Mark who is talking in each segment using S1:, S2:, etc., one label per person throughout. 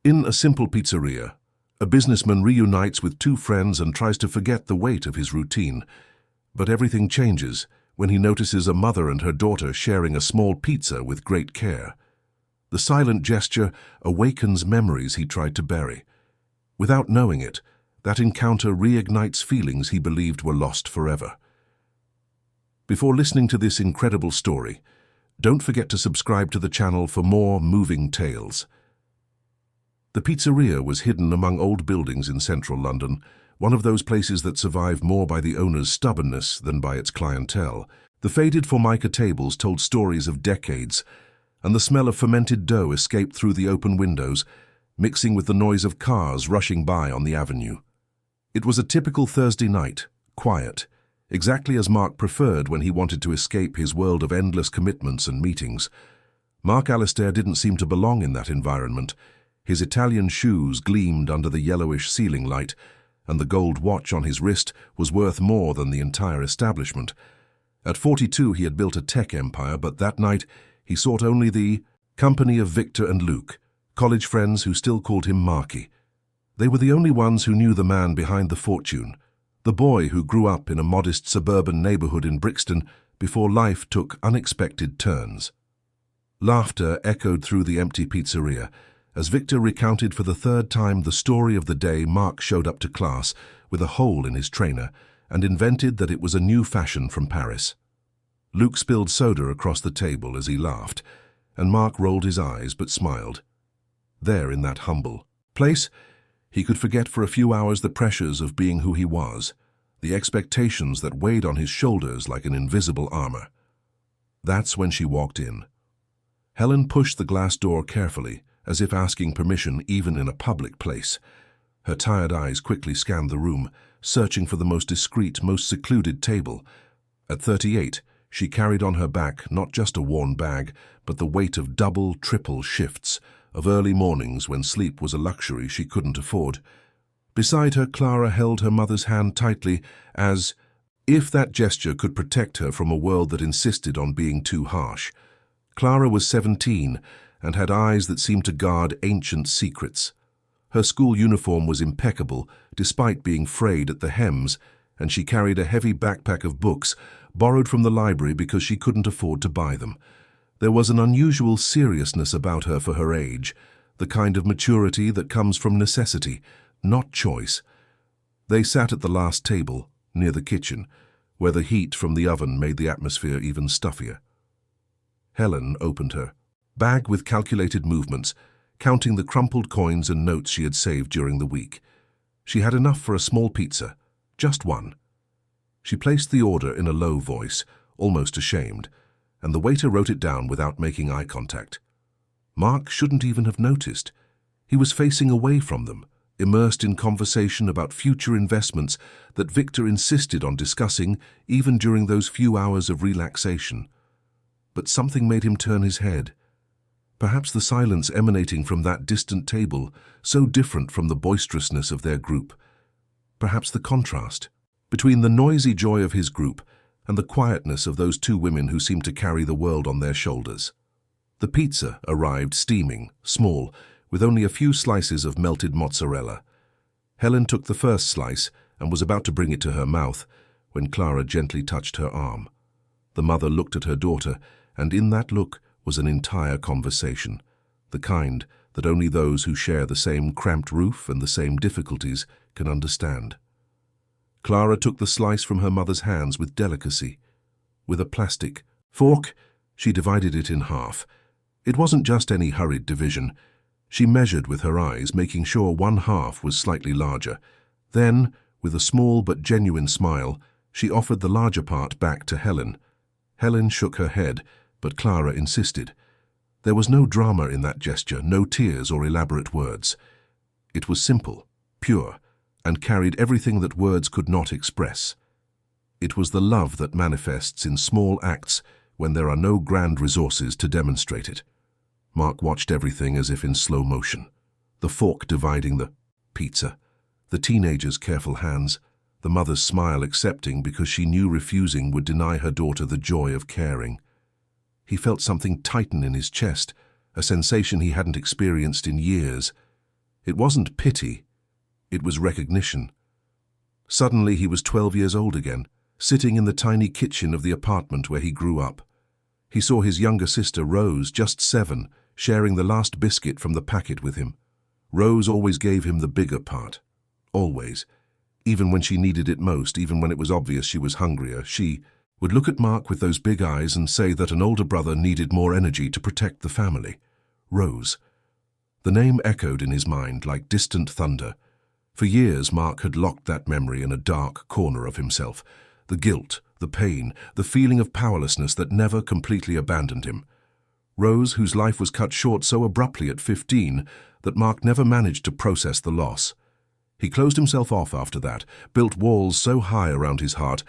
S1: In a simple pizzeria, a businessman reunites with two friends and tries to forget the weight of his routine. But everything changes when he notices a mother and her daughter sharing a small pizza with great care. The silent gesture awakens memories he tried to bury. Without knowing it, that encounter reignites feelings he believed were lost forever. Before listening to this incredible story, don't forget to subscribe to the channel for more moving tales. The pizzeria was hidden among old buildings in central London, one of those places that survive more by the owner's stubbornness than by its clientele. The faded formica tables told stories of decades, and the smell of fermented dough escaped through the open windows, mixing with the noise of cars rushing by on the avenue. It was a typical Thursday night, quiet, exactly as Mark preferred when he wanted to escape his world of endless commitments and meetings. Mark Alistair didn't seem to belong in that environment. His Italian shoes gleamed under the yellowish ceiling light, and the gold watch on his wrist was worth more than the entire establishment. At 42 he had built a tech empire, but that night he sought only the company of Victor and Luke, college friends who still called him Marky. They were the only ones who knew the man behind the fortune, the boy who grew up in a modest suburban neighborhood in Brixton before life took unexpected turns. Laughter echoed through the empty pizzeria as Victor recounted for the third time the story of the day Mark showed up to class with a hole in his trainer and invented that it was a new fashion from Paris. Luke spilled soda across the table as he laughed, and Mark rolled his eyes but smiled. There, in that humble place, he could forget for a few hours the pressures of being who he was, the expectations that weighed on his shoulders like an invisible armor. That's when she walked in. Helen pushed the glass door carefully, as if asking permission even in a public place. Her tired eyes quickly scanned the room, searching for the most discreet, most secluded table. At 38, she carried on her back not just a worn bag, but the weight of double, triple shifts, of early mornings when sleep was a luxury she couldn't afford. Beside her, Clara held her mother's hand tightly, as if that gesture could protect her from a world that insisted on being too harsh. Clara was 17, and had eyes that seemed to guard ancient secrets. Her school uniform was impeccable, despite being frayed at the hems, and she carried a heavy backpack of books, borrowed from the library because she couldn't afford to buy them. There was an unusual seriousness about her for her age, the kind of maturity that comes from necessity, not choice. They sat at the last table, near the kitchen, where the heat from the oven made the atmosphere even stuffier. Helen opened her bag with calculated movements, counting the crumpled coins and notes she had saved during the week. She had enough for a small pizza, just one. She placed the order in a low voice, almost ashamed, and the waiter wrote it down without making eye contact. Mark shouldn't even have noticed. He was facing away from them, immersed in conversation about future investments that Victor insisted on discussing even during those few hours of relaxation. But something made him turn his head. Perhaps the silence emanating from that distant table, so different from the boisterousness of their group. Perhaps the contrast between the noisy joy of his group and the quietness of those two women who seemed to carry the world on their shoulders. The pizza arrived steaming, small, with only a few slices of melted mozzarella. Helen took the first slice and was about to bring it to her mouth when Clara gently touched her arm. The mother looked at her daughter, and in that look was an entire conversation, the kind that only those who share the same cramped roof and the same difficulties can understand. Clara took the slice from her mother's hands with delicacy. With a plastic fork, she divided it in half. It wasn't just any hurried division. She measured with her eyes, making sure one half was slightly larger. Then, with a small but genuine smile, she offered the larger part back to Helen. Helen shook her head, but Clara insisted. There was no drama in that gesture, no tears or elaborate words. It was simple, pure, and carried everything that words could not express. It was the love that manifests in small acts when there are no grand resources to demonstrate it. Mark watched everything as if in slow motion. The fork dividing the pizza, the teenager's careful hands, the mother's smile accepting because she knew refusing would deny her daughter the joy of caring. He felt something tighten in his chest, a sensation he hadn't experienced in years. It wasn't pity, it was recognition. Suddenly he was 12 years old again, sitting in the tiny kitchen of the apartment where he grew up. He saw his younger sister, Rose, just 7, sharing the last biscuit from the packet with him. Rose always gave him the bigger part. Always. Even when she needed it most, even when it was obvious she was hungrier, she would look at Mark with those big eyes and say that an older brother needed more energy to protect the family. Rose. The name echoed in his mind like distant thunder. For years, Mark had locked that memory in a dark corner of himself. The guilt, the pain, the feeling of powerlessness that never completely abandoned him. Rose, whose life was cut short so abruptly at 15 that Mark never managed to process the loss. He closed himself off after that, built walls so high around his heart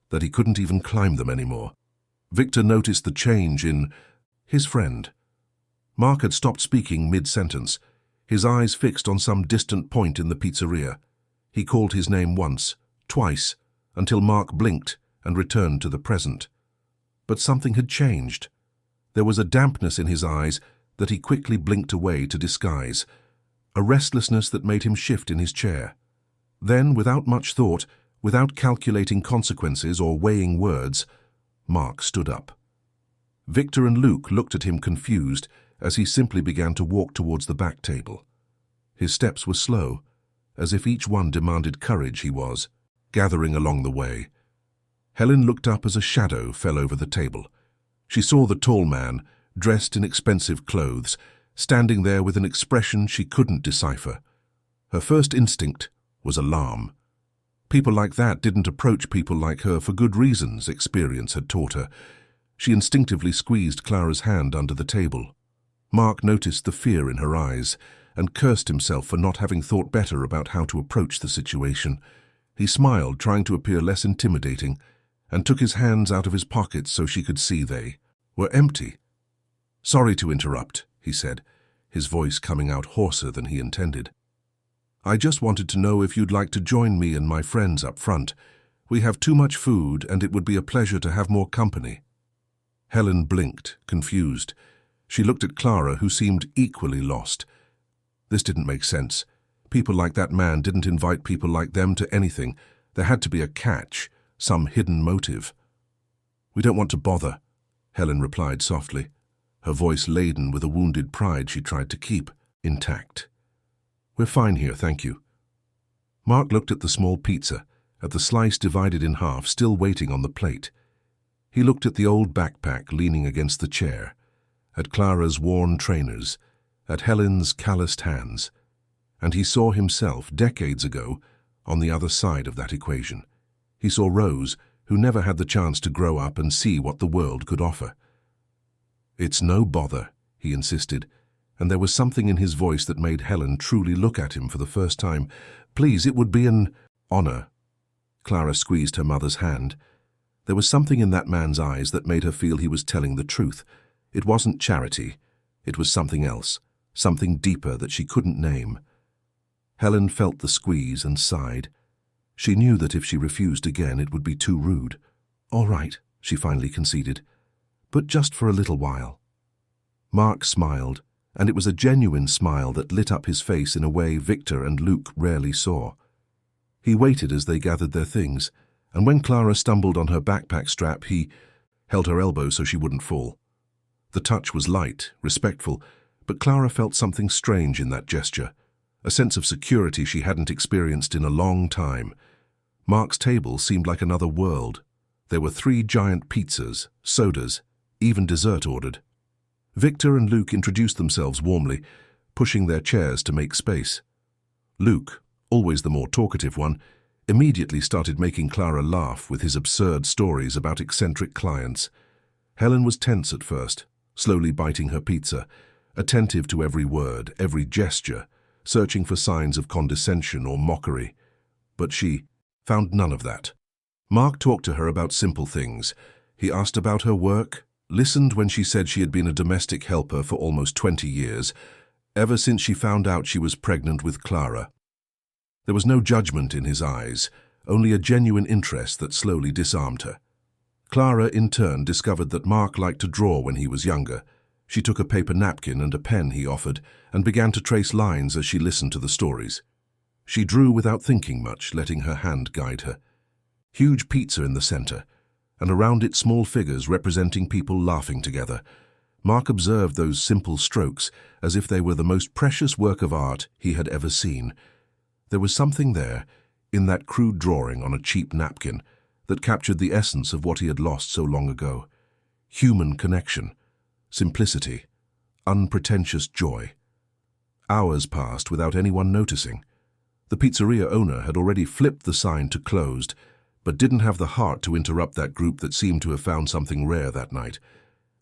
S1: that he couldn't even climb them anymore. Victor noticed the change in his friend. Mark had stopped speaking mid-sentence, his eyes fixed on some distant point in the pizzeria. He called his name once, twice, until Mark blinked and returned to the present. But something had changed. There was a dampness in his eyes that he quickly blinked away to disguise, a restlessness that made him shift in his chair. Then, without much thought, without calculating consequences or weighing words, Mark stood up. Victor and Luke looked at him confused as he simply began to walk towards the back table. His steps were slow, as if each one demanded courage. He was gathering along the way. Helen looked up as a shadow fell over the table. She saw the tall man, dressed in expensive clothes, standing there with an expression she couldn't decipher. Her first instinct was alarm. People like that didn't approach people like her for good reasons, experience had taught her. She instinctively squeezed Clara's hand under the table. Mark noticed the fear in her eyes and cursed himself for not having thought better about how to approach the situation. He smiled, trying to appear less intimidating, and took his hands out of his pockets so she could see they were empty. "Sorry to interrupt," he said, his voice coming out hoarser than he intended. "I just wanted to know if you'd like to join me and my friends up front. We have too much food, and it would be a pleasure to have more company." Helen blinked, confused. She looked at Clara, who seemed equally lost. This didn't make sense. People like that man didn't invite people like them to anything. There had to be a catch, some hidden motive. "We don't want to bother," Helen replied softly, her voice laden with a wounded pride she tried to keep intact. "We're fine here, thank you." Mark looked at the small pizza, at the slice divided in half, still waiting on the plate. He looked at the old backpack leaning against the chair, at Clara's worn trainers, at Helen's calloused hands, and he saw himself, decades ago, on the other side of that equation. He saw Rose, who never had the chance to grow up and see what the world could offer. "It's no bother," he insisted, and there was something in his voice that made Helen truly look at him for the first time. "Please, it would be an honor." Clara squeezed her mother's hand. There was something in that man's eyes that made her feel he was telling the truth. It wasn't charity. It was something else, something deeper that she couldn't name. Helen felt the squeeze and sighed. She knew that if she refused again, it would be too rude. "All right," she finally conceded, "but just for a little while." Mark smiled, and it was a genuine smile that lit up his face in a way Victor and Luke rarely saw. He waited as they gathered their things, and when Clara stumbled on her backpack strap, he held her elbow so she wouldn't fall. The touch was light, respectful, but Clara felt something strange in that gesture, a sense of security she hadn't experienced in a long time. Mark's table seemed like another world. There were 3 giant pizzas, sodas, even dessert ordered. Victor and Luke introduced themselves warmly, pushing their chairs to make space. Luke, always the more talkative one, immediately started making Clara laugh with his absurd stories about eccentric clients. Helen was tense at first, slowly biting her pizza, attentive to every word, every gesture, searching for signs of condescension or mockery. But she found none of that. Mark talked to her about simple things. He asked about her work, listened when she said she had been a domestic helper for almost 20 years, ever since she found out she was pregnant with Clara. There was no judgment in his eyes, only a genuine interest that slowly disarmed her. Clara, in turn, discovered that Mark liked to draw when he was younger, She took a paper napkin and a pen he offered and began to trace lines as she listened to the stories. She drew without thinking much, letting her hand guide her. Huge pizza in the center, and around it small figures representing people laughing together. Mark observed those simple strokes as if they were the most precious work of art he had ever seen. There was something there, in that crude drawing on a cheap napkin, that captured the essence of what he had lost so long ago. Human connection, simplicity, unpretentious joy. Hours passed without anyone noticing. The pizzeria owner had already flipped the sign to closed, but didn't have the heart to interrupt that group that seemed to have found something rare that night.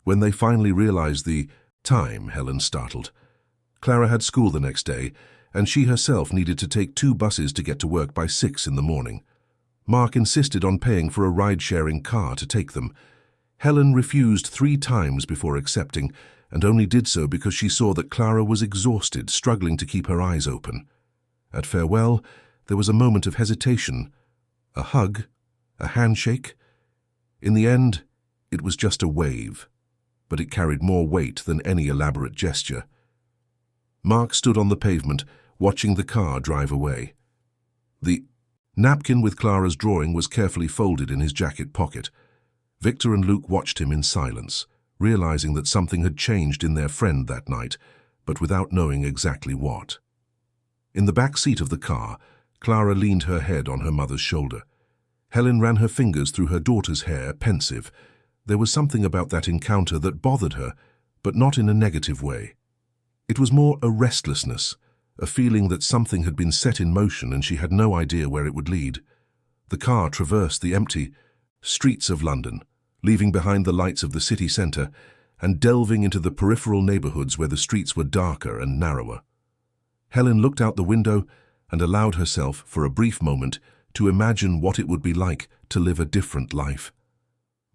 S1: When they finally realized the time, Helen startled. Clara had school the next day, and she herself needed to take 2 buses to get to work by 6 in the morning. Mark insisted on paying for a ride-sharing car to take them. Helen refused 3 times before accepting, and only did so because she saw that Clara was exhausted, struggling to keep her eyes open. At farewell, there was a moment of hesitation, a hug, a handshake. In the end, it was just a wave, but it carried more weight than any elaborate gesture. Mark stood on the pavement, watching the car drive away. The napkin with Clara's drawing was carefully folded in his jacket pocket. Victor and Luke watched him in silence, realizing that something had changed in their friend that night, but without knowing exactly what. In the back seat of the car, Clara leaned her head on her mother's shoulder. Helen ran her fingers through her daughter's hair, pensive. There was something about that encounter that bothered her, but not in a negative way. It was more a restlessness, a feeling that something had been set in motion and she had no idea where it would lead. The car traversed the empty streets of London, leaving behind the lights of the city centre and delving into the peripheral neighbourhoods where the streets were darker and narrower. Helen looked out the window and allowed herself, for a brief moment, to imagine what it would be like to live a different life.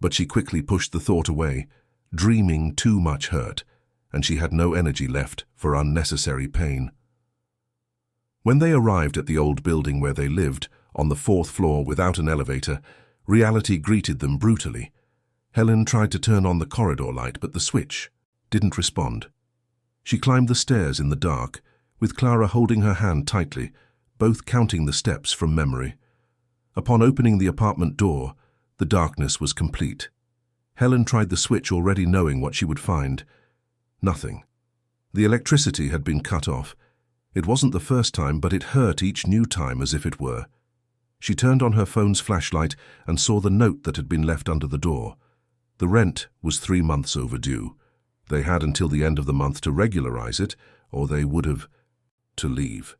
S1: But she quickly pushed the thought away, dreaming too much hurt, and she had no energy left for unnecessary pain. When they arrived at the old building where they lived, on the 4th floor without an elevator, reality greeted them brutally. Helen tried to turn on the corridor light, but the switch didn't respond. She climbed the stairs in the dark, with Clara holding her hand tightly, both counting the steps from memory. Upon opening the apartment door, the darkness was complete. Helen tried the switch, already knowing what she would find. Nothing. The electricity had been cut off. It wasn't the first time, but it hurt each new time as if it were. She turned on her phone's flashlight and saw the note that had been left under the door. The rent was 3 months overdue. They had until the end of the month to regularize it, or they would have to leave.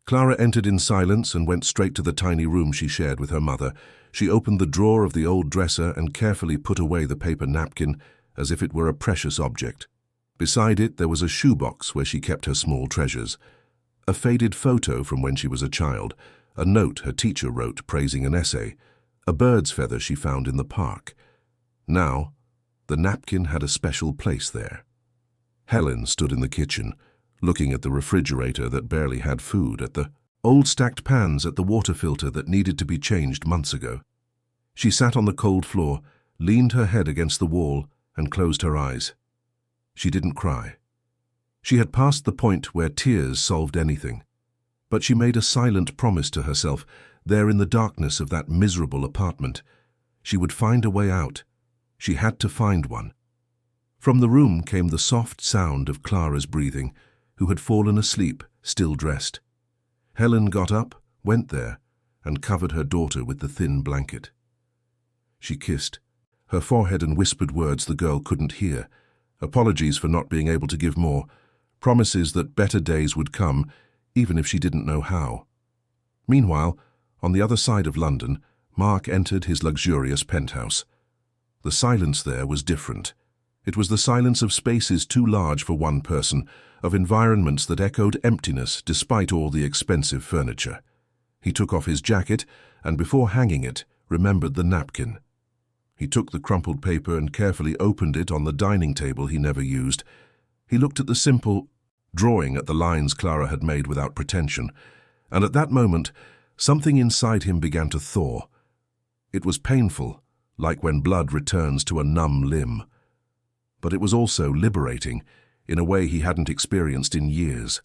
S1: Clara entered in silence and went straight to the tiny room she shared with her mother. She opened the drawer of the old dresser and carefully put away the paper napkin as if it were a precious object. Beside it there was a shoebox where she kept her small treasures. A faded photo from when she was a child, a note her teacher wrote praising an essay, a bird's feather she found in the park. Now, the napkin had a special place there. Helen stood in the kitchen, looking at the refrigerator that barely had food, at the old stacked pans, at the water filter that needed to be changed months ago. She sat on the cold floor, leaned her head against the wall, and closed her eyes. She didn't cry. She had passed the point where tears solved anything. But she made a silent promise to herself, there in the darkness of that miserable apartment. She would find a way out. She had to find one. From the room came the soft sound of Clara's breathing, who had fallen asleep, still dressed. Helen got up, went there, and covered her daughter with the thin blanket. She kissed her forehead and whispered words the girl couldn't hear, apologies for not being able to give more, promises that better days would come, even if she didn't know how. Meanwhile, on the other side of London, Mark entered his luxurious penthouse. The silence there was different. It was the silence of spaces too large for one person, of environments that echoed emptiness despite all the expensive furniture. He took off his jacket and, before hanging it, remembered the napkin. He took the crumpled paper and carefully opened it on the dining table he never used. He looked at the simple drawing, at the lines Clara had made without pretension, and at that moment something inside him began to thaw. It was painful, like when blood returns to a numb limb. but it was also liberating in a way he hadn't experienced in years.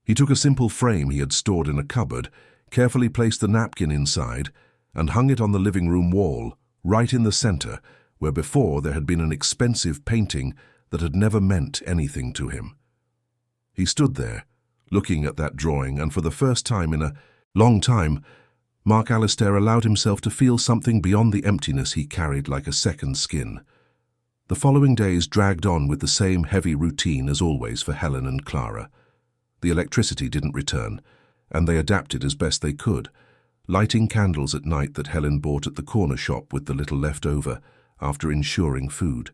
S1: He took a simple frame he had stored in a cupboard, carefully placed the napkin inside, and hung it on the living room wall, right in the center, where before there had been an expensive painting that had never meant anything to him. He stood there, looking at that drawing, and for the first time in a long time, Mark Alistair allowed himself to feel something beyond the emptiness he carried like a second skin. The following days dragged on with the same heavy routine as always for Helen and Clara. The electricity didn't return, and they adapted as best they could, lighting candles at night that Helen bought at the corner shop with the little left over after ensuring food.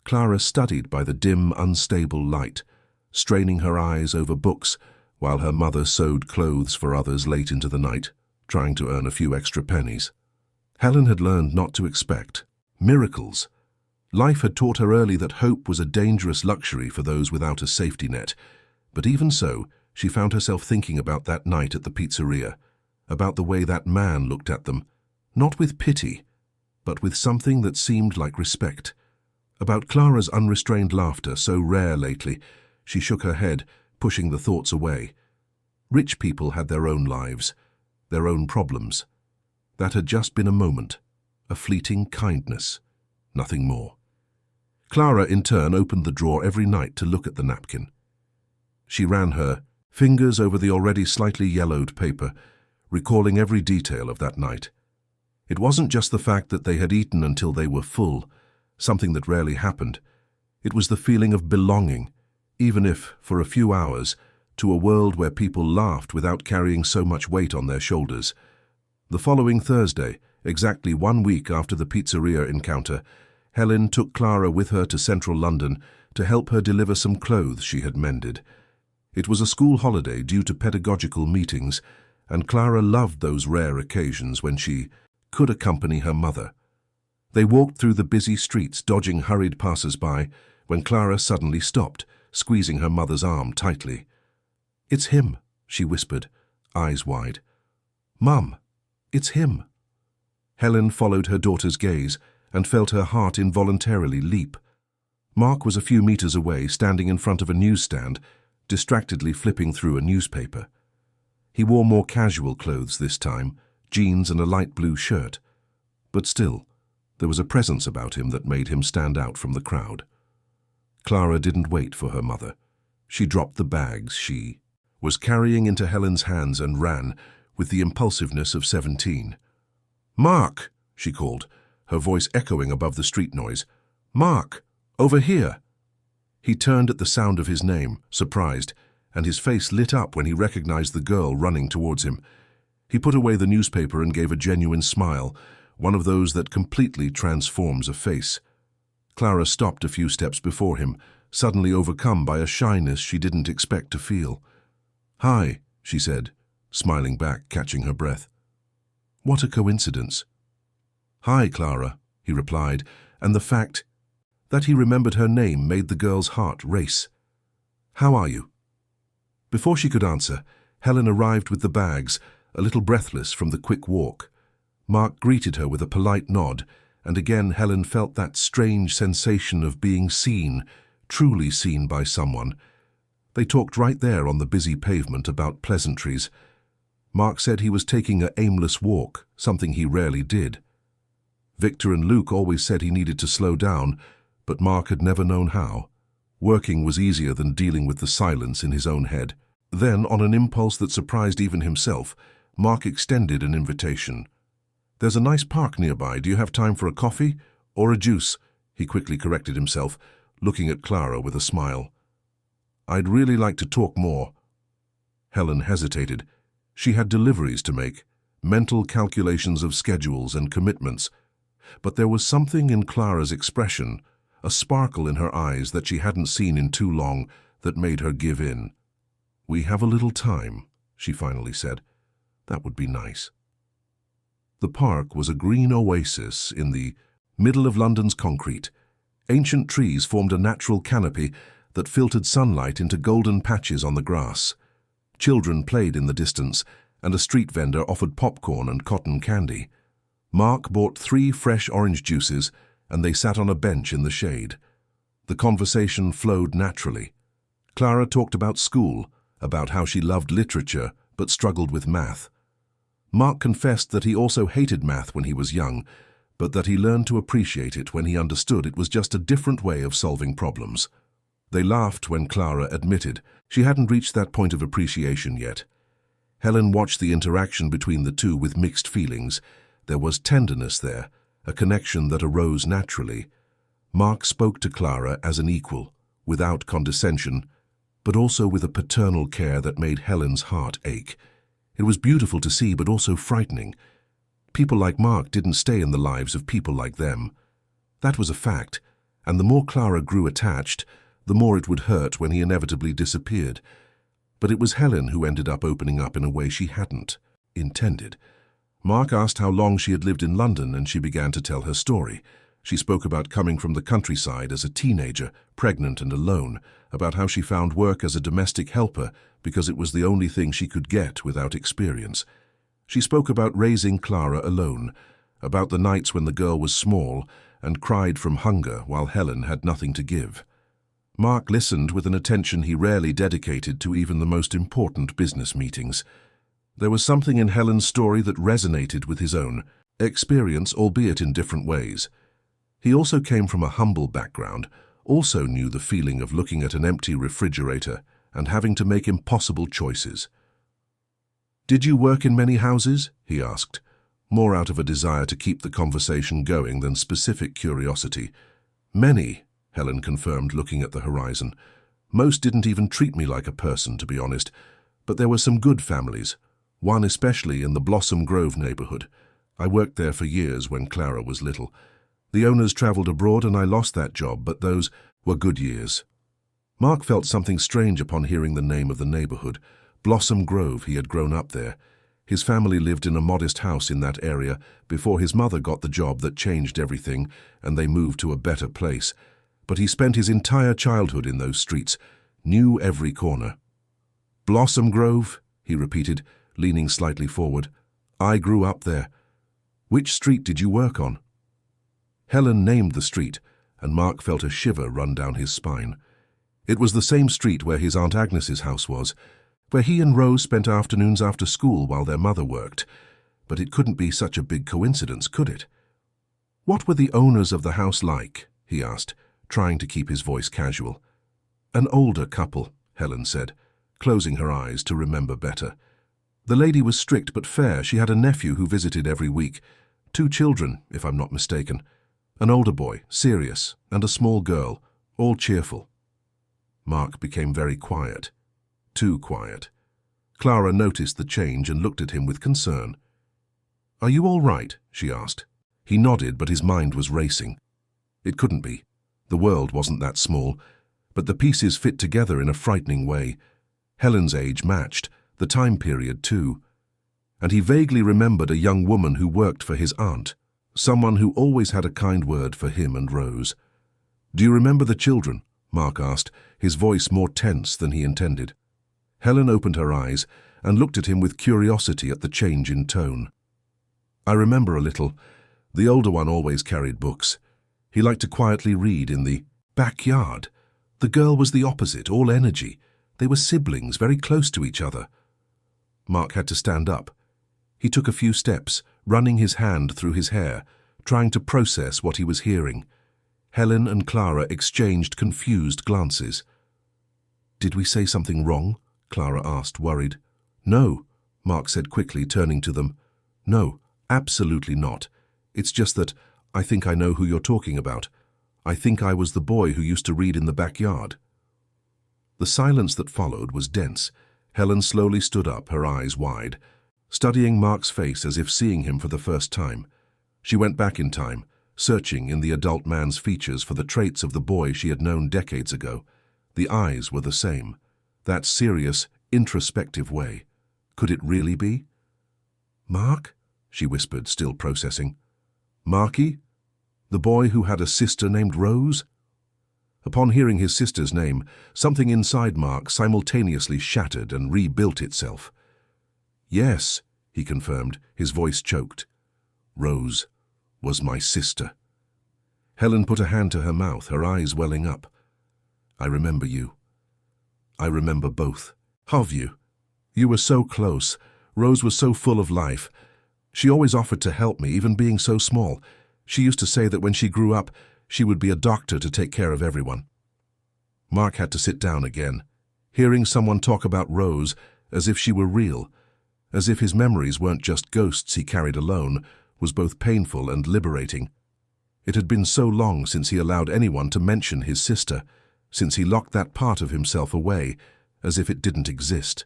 S1: Clara studied by the dim, unstable light, straining her eyes over books while her mother sewed clothes for others late into the night, trying to earn a few extra pennies. Helen had learned not to expect miracles. Life had taught her early that hope was a dangerous luxury for those without a safety net, but even so, she found herself thinking about that night at the pizzeria, about the way that man looked at them, not with pity, but with something that seemed like respect, about Clara's unrestrained laughter, so rare lately. She shook her head, pushing the thoughts away. Rich people had their own lives, their own problems. That had just been a moment, a fleeting kindness, nothing more. Clara, in turn, opened the drawer every night to look at the napkin. She ran her fingers over the already slightly yellowed paper, recalling every detail of that night. It wasn't just the fact that they had eaten until they were full, something that rarely happened. It was the feeling of belonging, even if, for a few hours, to a world where people laughed without carrying so much weight on their shoulders. The following Thursday, exactly 1 week after the pizzeria encounter, Helen took Clara with her to central London to help her deliver some clothes she had mended. It was a school holiday due to pedagogical meetings, and Clara loved those rare occasions when she could accompany her mother. They walked through the busy streets, dodging hurried passers-by, when Clara suddenly stopped, squeezing her mother's arm tightly. "It's him," she whispered, eyes wide. "Mum, it's him." Helen followed her daughter's gaze and felt her heart involuntarily leap. Mark was a few meters away, standing in front of a newsstand, distractedly flipping through a newspaper. He wore more casual clothes this time, jeans and a light blue shirt. But still, there was a presence about him that made him stand out from the crowd. Clara didn't wait for her mother. She dropped the bags she was carrying into Helen's hands and ran, with the impulsiveness of 17. "Mark!" she called, her voice echoing above the street noise. "Mark! Over here!" He turned at the sound of his name, surprised, and his face lit up when he recognized the girl running towards him. He put away the newspaper and gave a genuine smile, one of those that completely transforms a face. Clara stopped a few steps before him, suddenly overcome by a shyness she didn't expect to feel. "Hi," she said, smiling back, catching her breath. What a coincidence. "Hi, Clara," he replied, and the fact that he remembered her name made the girl's heart race. "How are you?" Before she could answer, Helen arrived with the bags, a little breathless from the quick walk. Mark greeted her with a polite nod, and again Helen felt that strange sensation of being seen, truly seen by someone. They talked right there on the busy pavement about pleasantries. Mark said he was taking an aimless walk, something he rarely did. Victor and Luke always said he needed to slow down, but Mark had never known how. Working was easier than dealing with the silence in his own head. Then, on an impulse that surprised even himself, Mark extended an invitation. "There's a nice park nearby. Do you have time for a coffee? Or a juice?" He quickly corrected himself, looking at Clara with a smile. "I'd really like to talk more." Helen hesitated. She had deliveries to make, mental calculations of schedules and commitments. But there was something in Clara's expression, a sparkle in her eyes that she hadn't seen in too long, that made her give in. "We have a little time," she finally said. "That would be nice." The park was a green oasis in the middle of London's concrete. Ancient trees formed a natural canopy that filtered sunlight into golden patches on the grass. Children played in the distance, and a street vendor offered popcorn and cotton candy. Mark bought 3 fresh orange juices and they sat on a bench in the shade. The conversation flowed naturally. Clara talked about school, about how she loved literature but struggled with math. Mark confessed that he also hated math when he was young, but that he learned to appreciate it when he understood it was just a different way of solving problems. They laughed when Clara admitted she hadn't reached that point of appreciation yet. Helen watched the interaction between the two with mixed feelings. There was tenderness there, a connection that arose naturally. Mark spoke to Clara as an equal, without condescension, but also with a paternal care that made Helen's heart ache. It was beautiful to see, but also frightening. People like Mark didn't stay in the lives of people like them. That was a fact, and the more Clara grew attached, the more it would hurt when he inevitably disappeared. But it was Helen who ended up opening up in a way she hadn't intended. Mark asked how long she had lived in London, and she began to tell her story. She spoke about coming from the countryside as a teenager, pregnant and alone, about how she found work as a domestic helper because it was the only thing she could get without experience. She spoke about raising Clara alone, about the nights when the girl was small and cried from hunger while Helen had nothing to give. Mark listened with an attention he rarely dedicated to even the most important business meetings. There was something in Helen's story that resonated with his own experience, albeit in different ways. He also came from a humble background, also knew the feeling of looking at an empty refrigerator and having to make impossible choices. "Did you work in many houses?" he asked, more out of a desire to keep the conversation going than specific curiosity. "Many," Helen confirmed, looking at the horizon. "Most didn't even treat me like a person, to be honest, but there were some good families, one especially in the Blossom Grove neighborhood. I worked there for years when Clara was little. The owners traveled abroad and I lost that job, but those were good years." Mark felt something strange upon hearing the name of the neighborhood. Blossom Grove. He had grown up there. His family lived in a modest house in that area before his mother got the job that changed everything and they moved to a better place. But he spent his entire childhood in those streets, knew every corner. "Blossom Grove," he repeated, leaning slightly forward. "I grew up there. Which street did you work on?" Helen named the street, and Mark felt a shiver run down his spine. It was the same street where his Aunt Agnes's house was, where he and Rose spent afternoons after school while their mother worked. But it couldn't be such a big coincidence, could it? "What were the owners of the house like?" he asked, trying to keep his voice casual. "An older couple," Helen said, closing her eyes to remember better. "The lady was strict but fair. She had a nephew who visited every week. 2 children, if I'm not mistaken. An older boy, serious, and a small girl, all cheerful." Mark became very quiet. Too quiet. Clara noticed the change and looked at him with concern. "Are you all right?" she asked. He nodded, but his mind was racing. It couldn't be. The world wasn't that small, but the pieces fit together in a frightening way. Helen's age matched, the time period too. And he vaguely remembered a young woman who worked for his aunt, someone who always had a kind word for him and Rose. "Do you remember the children?" Mark asked, his voice more tense than he intended. Helen opened her eyes and looked at him with curiosity at the change in tone. "I remember a little. The older one always carried books. He liked to quietly read in the backyard. The girl was the opposite, all energy. They were siblings, very close to each other." Mark had to stand up. He took a few steps, running his hand through his hair, trying to process what he was hearing. Helen and Clara exchanged confused glances. "Did we say something wrong?" Clara asked, worried. "No," Mark said quickly, turning to them. "No, absolutely not. It's just that I think I know who you're talking about. I think I was the boy who used to read in the backyard." The silence that followed was dense. Helen slowly stood up, her eyes wide, studying Mark's face as if seeing him for the first time. She went back in time, searching in the adult man's features for the traits of the boy she had known decades ago. The eyes were the same. That serious, introspective way. Could it really be? "Mark?" she whispered, still processing. "Marky? The boy who had a sister named Rose?" Upon hearing his sister's name, something inside Mark simultaneously shattered and rebuilt itself. "Yes," he confirmed, his voice choked. "Rose was my sister." Helen put a hand to her mouth, her eyes welling up. I remember you. I remember both of you. You were so close. Rose was so full of life. She always offered to help me, even being so small. She used to say that when she grew up, she would be a doctor to take care of everyone. Mark had to sit down again. Hearing someone talk about Rose as if she were real, as if his memories weren't just ghosts he carried alone, was both painful and liberating. It had been so long since he allowed anyone to mention his sister, since he locked that part of himself away, as if it didn't exist.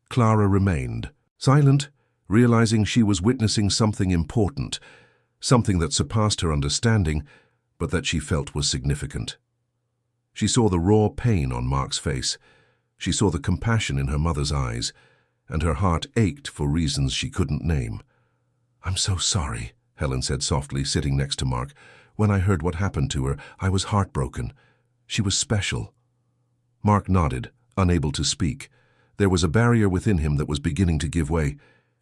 S1: Clara remained, silent, realizing she was witnessing something important, something that surpassed her understanding, but that she felt was significant. She saw the raw pain on Mark's face. She saw the compassion in her mother's eyes, and her heart ached for reasons she couldn't name. "I'm so sorry," Helen said softly, sitting next to Mark. "When I heard what happened to her, I was heartbroken. She was special." Mark nodded, unable to speak. There was a barrier within him that was beginning to give way,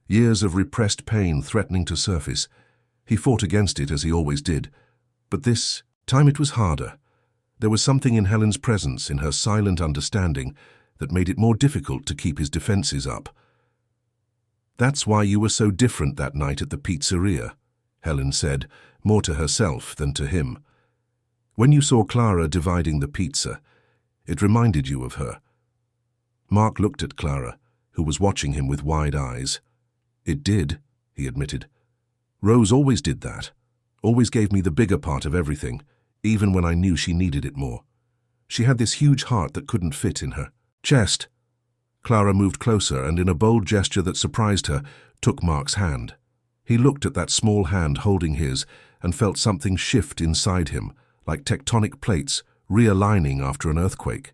S1: years of repressed pain threatening to surface. He fought against it as he always did, but this time it was harder. There was something in Helen's presence, in her silent understanding, that made it more difficult to keep his defenses up. "That's why you were so different that night at the pizzeria," Helen said, more to herself than to him. "When you saw Clara dividing the pizza, it reminded you of her." Mark looked at Clara, who was watching him with wide eyes. "It did," he admitted. "Rose always did that, always gave me the bigger part of everything, even when I knew she needed it more. She had this huge heart that couldn't fit in her chest." Clara moved closer and, in a bold gesture that surprised her, took Mark's hand. He looked at that small hand holding his and felt something shift inside him, like tectonic plates realigning after an earthquake.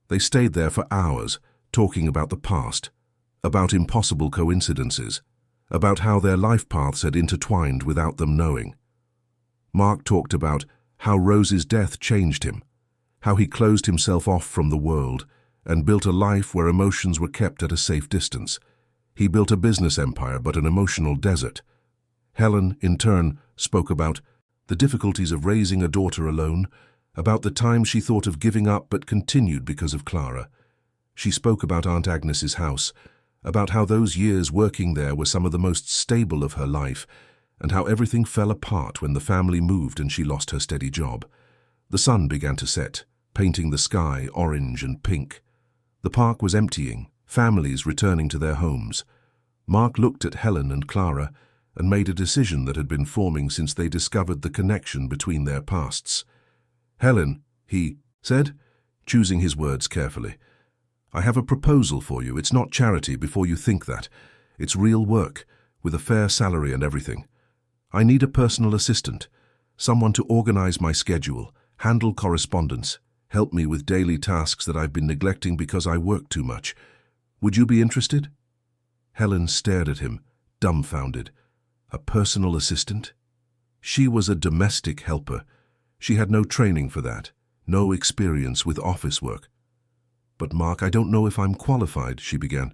S1: They stayed there for hours, talking about the past, about impossible coincidences, about how their life paths had intertwined without them knowing. Mark talked about how Rose's death changed him, how he closed himself off from the world and built a life where emotions were kept at a safe distance. He built a business empire, but an emotional desert. Helen, in turn, spoke about the difficulties of raising a daughter alone, about the times she thought of giving up but continued because of Clara. She spoke about Aunt Agnes's house, about how those years working there were some of the most stable of her life, and how everything fell apart when the family moved and she lost her steady job. The sun began to set, painting the sky orange and pink. The park was emptying, families returning to their homes. Mark looked at Helen and Clara and made a decision that had been forming since they discovered the connection between their pasts. "Helen," he said, choosing his words carefully, "I have a proposal for you. It's not charity before you think that. It's real work, with a fair salary and everything. I need a personal assistant, someone to organize my schedule, handle correspondence, help me with daily tasks that I've been neglecting because I work too much. Would you be interested?" Helen stared at him, dumbfounded. A personal assistant? She was a domestic helper. She had no training for that, no experience with office work. "But Mark, I don't know if I'm qualified," she began.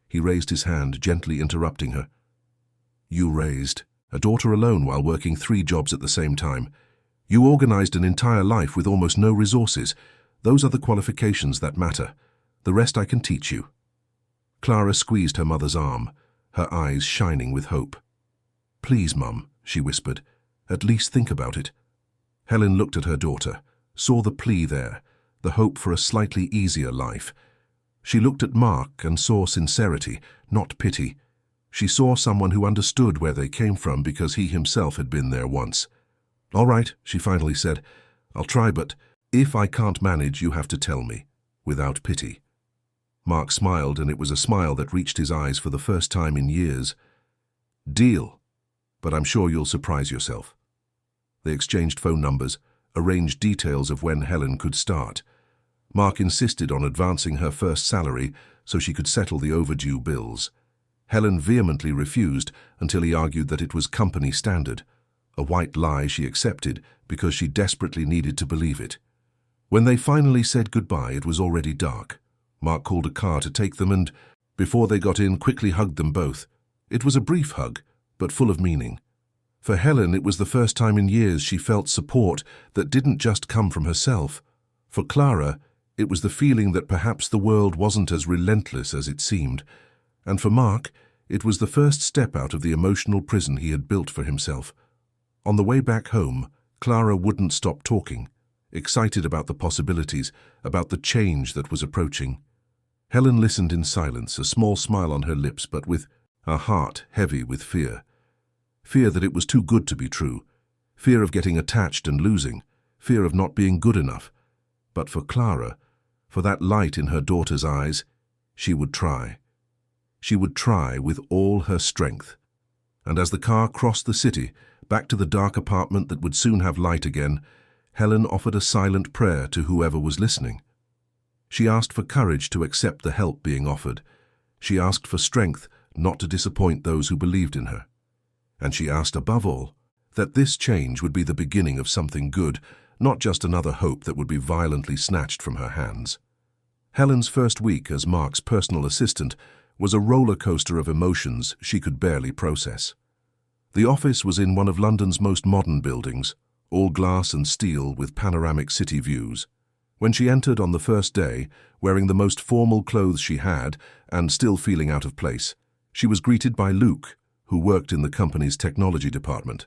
S1: He raised his hand, gently interrupting her. "You raised a daughter alone while working 3 jobs at the same time. You organized an entire life with almost no resources. Those are the qualifications that matter. The rest I can teach you." Clara squeezed her mother's arm, her eyes shining with hope. "Please, Mum," she whispered, "at least think about it." Helen looked at her daughter, saw the plea there, the hope for a slightly easier life. She looked at Mark and saw sincerity, not pity. She saw someone who understood where they came from because he himself had been there once. "All right," she finally said. "I'll try, but if I can't manage, you have to tell me, without pity." Mark smiled, and it was a smile that reached his eyes for the first time in years. "Deal, but I'm sure you'll surprise yourself." They exchanged phone numbers, arranged details of when Helen could start. Mark insisted on advancing her first salary so she could settle the overdue bills. Helen vehemently refused until he argued that it was company standard, a white lie she accepted because she desperately needed to believe it. When they finally said goodbye, it was already dark. Mark called a car to take them and, before they got in, quickly hugged them both. It was a brief hug, but full of meaning. For Helen, it was the first time in years she felt support that didn't just come from herself. For Clara, it was the feeling that perhaps the world wasn't as relentless as it seemed. And for Mark, it was the first step out of the emotional prison he had built for himself. On the way back home, Clara wouldn't stop talking, excited about the possibilities, about the change that was approaching. Helen listened in silence, a small smile on her lips, but with her heart heavy with fear. Fear that it was too good to be true, fear of getting attached and losing, fear of not being good enough. But for Clara, for that light in her daughter's eyes, she would try. She would try with all her strength. And as the car crossed the city, back to the dark apartment that would soon have light again, Helen offered a silent prayer to whoever was listening. She asked for courage to accept the help being offered. She asked for strength not to disappoint those who believed in her. And she asked above all that this change would be the beginning of something good, not just another hope that would be violently snatched from her hands. Helen's first week as Mark's personal assistant was a roller coaster of emotions she could barely process. The office was in one of London's most modern buildings, all glass and steel with panoramic city views. When she entered on the first day, wearing the most formal clothes she had and still feeling out of place, she was greeted by Luke, who worked in the company's technology department.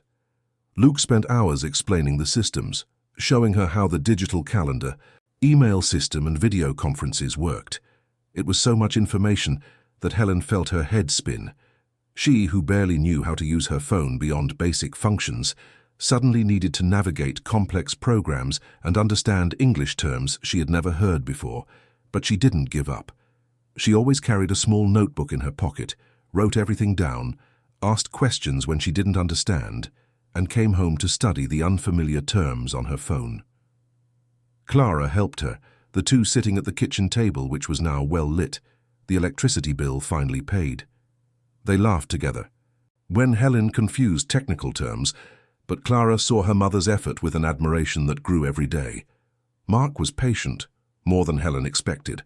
S1: Luke spent hours explaining the systems, showing her how the digital calendar, email system and video conferences worked. It was so much information that Helen felt her head spin. She, who barely knew how to use her phone beyond basic functions, suddenly needed to navigate complex programs and understand English terms she had never heard before. But she didn't give up. She always carried a small notebook in her pocket, wrote everything down, asked questions when she didn't understand, and came home to study the unfamiliar terms on her phone. Clara helped her, the two sitting at the kitchen table, which was now well lit, the electricity bill finally paid. They laughed together. When Helen confused technical terms, but Clara saw her mother's effort with an admiration that grew every day. Mark was patient, more than Helen expected.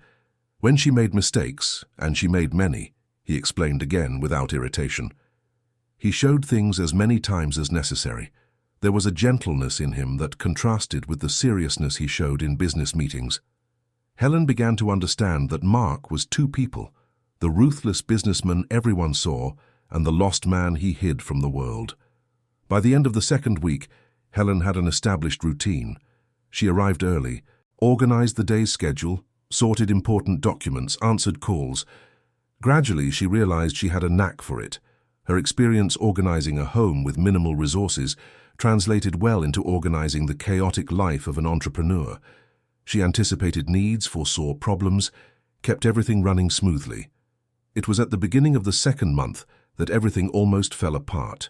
S1: When she made mistakes, and she made many, he explained again without irritation. He showed things as many times as necessary. There was a gentleness in him that contrasted with the seriousness he showed in business meetings. Helen began to understand that Mark was two people, the ruthless businessman everyone saw and the lost man he hid from the world. By the end of the second week, Helen had an established routine. She arrived early, organized the day's schedule, sorted important documents, answered calls. Gradually, she realized she had a knack for it. Her experience organizing a home with minimal resources translated well into organizing the chaotic life of an entrepreneur. She anticipated needs, foresaw problems, kept everything running smoothly. It was at the beginning of the second month that everything almost fell apart.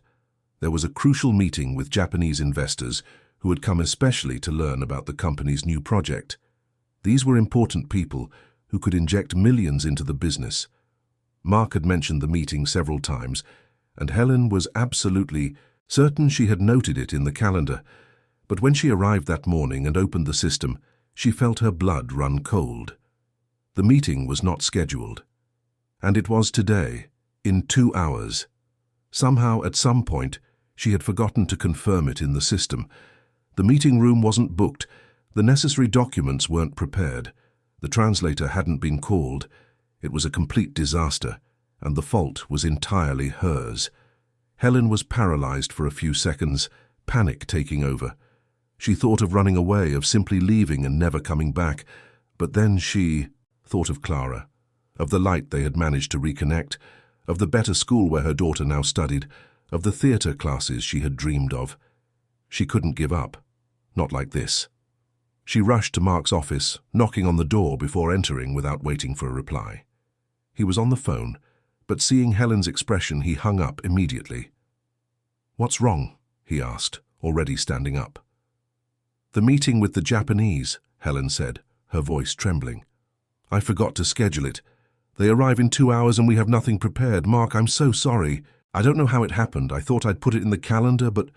S1: There was a crucial meeting with Japanese investors who had come especially to learn about the company's new project. These were important people who could inject millions into the business. Mark had mentioned the meeting several times, and Helen was absolutely certain she had noted it in the calendar. But when she arrived that morning and opened the system, she felt her blood run cold. The meeting was not scheduled. And it was today, in 2 hours. Somehow, at some point, she had forgotten to confirm it in the system. The meeting room wasn't booked. The necessary documents weren't prepared. The translator hadn't been called. It was a complete disaster, and the fault was entirely hers. Helen was paralyzed for a few seconds, panic taking over. She thought of running away, of simply leaving and never coming back. But then she thought of Clara, of the light they had managed to reconnect, of the better school where her daughter now studied, of the theater classes she had dreamed of. She couldn't give up. Not like this. She rushed to Mark's office, knocking on the door before entering without waiting for a reply. He was on the phone, but seeing Helen's expression, he hung up immediately. "What's wrong?" he asked, already standing up. "The meeting with the Japanese," Helen said, her voice trembling. "I forgot to schedule it. They arrive in 2 hours and we have nothing prepared. Mark, I'm so sorry. I don't know how it happened. I thought I'd put it in the calendar, but—"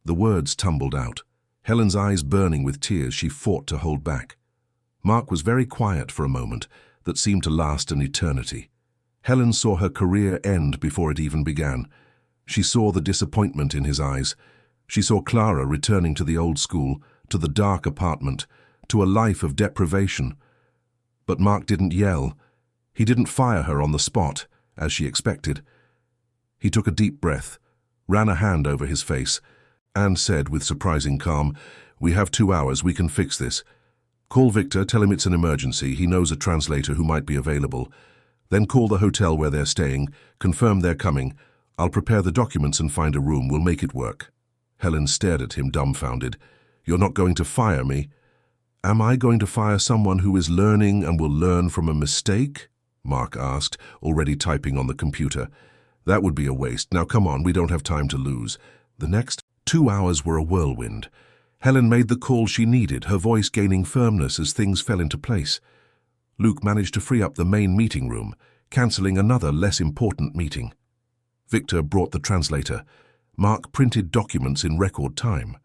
S1: The words tumbled out. Helen's eyes burning with tears, she fought to hold back. Mark was very quiet for a moment that seemed to last an eternity. Helen saw her career end before it even began. She saw the disappointment in his eyes. She saw Clara returning to the old school, to the dark apartment, to a life of deprivation. But Mark didn't yell. He didn't fire her on the spot, as she expected. He took a deep breath, ran a hand over his face, and said with surprising calm, "We have 2 hours, we can fix this. Call Victor, tell him it's an emergency, he knows a translator who might be available. Then call the hotel where they're staying, confirm they're coming. I'll prepare the documents and find a room, we'll make it work." Helen stared at him dumbfounded. "You're not going to fire me?" "Am I going to fire someone who is learning and will learn from a mistake?" Mark asked, already typing on the computer. "That would be a waste. Now come on, we don't have time to lose." The next 2 hours were a whirlwind. Helen made the call she needed, her voice gaining firmness as things fell into place. Luke managed to free up the main meeting room, cancelling another less important meeting. Victor brought the translator. Mark printed documents in record time.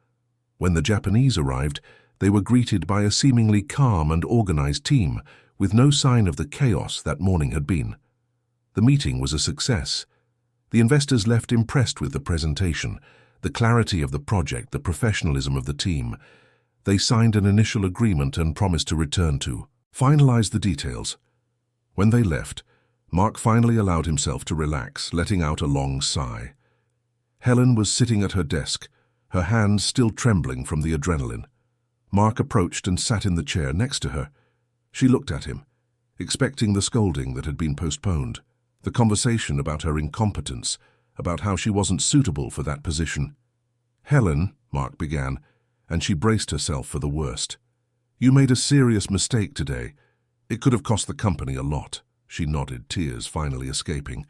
S1: When the Japanese arrived, they were greeted by a seemingly calm and organized team, with no sign of the chaos that morning had been. The meeting was a success. The investors left impressed with the presentation, the clarity of the project, the professionalism of the team. They signed an initial agreement and promised to return to finalize the details. When they left, Mark finally allowed himself to relax, letting out a long sigh. Helen was sitting at her desk, her hands still trembling from the adrenaline. Mark approached and sat in the chair next to her. She looked at him, expecting the scolding that had been postponed, the conversation about her incompetence, about how she wasn't suitable for that position. "Helen," Mark began, and she braced herself for the worst. "You made a serious mistake today. It could have cost the company a lot." She nodded, tears finally escaping.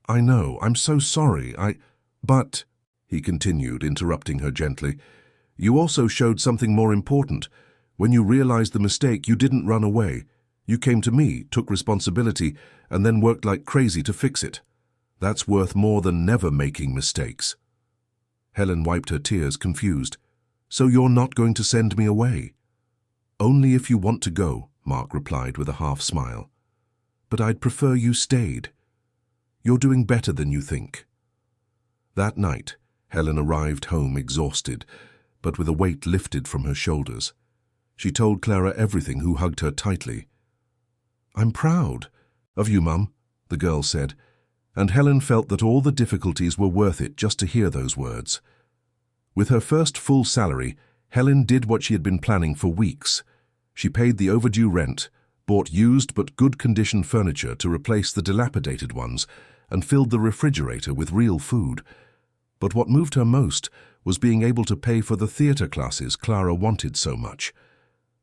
S1: "I know, I'm so sorry, But," he continued, interrupting her gently, "you also showed something more important. When you realized the mistake, you didn't run away. You came to me, took responsibility, and then worked like crazy to fix it. That's worth more than never making mistakes." Helen wiped her tears, confused. "So you're not going to send me away?" "Only if you want to go," Mark replied with a half-smile. "But I'd prefer you stayed. You're doing better than you think." That night, Helen arrived home exhausted, but with a weight lifted from her shoulders. She told Clara everything, who hugged her tightly. "I'm proud of you, Mum," the girl said, and Helen felt that all the difficulties were worth it just to hear those words. With her first full salary, Helen did what she had been planning for weeks. She paid the overdue rent, bought used but good-condition furniture to replace the dilapidated ones, and filled the refrigerator with real food. But what moved her most was being able to pay for the theatre classes Clara wanted so much.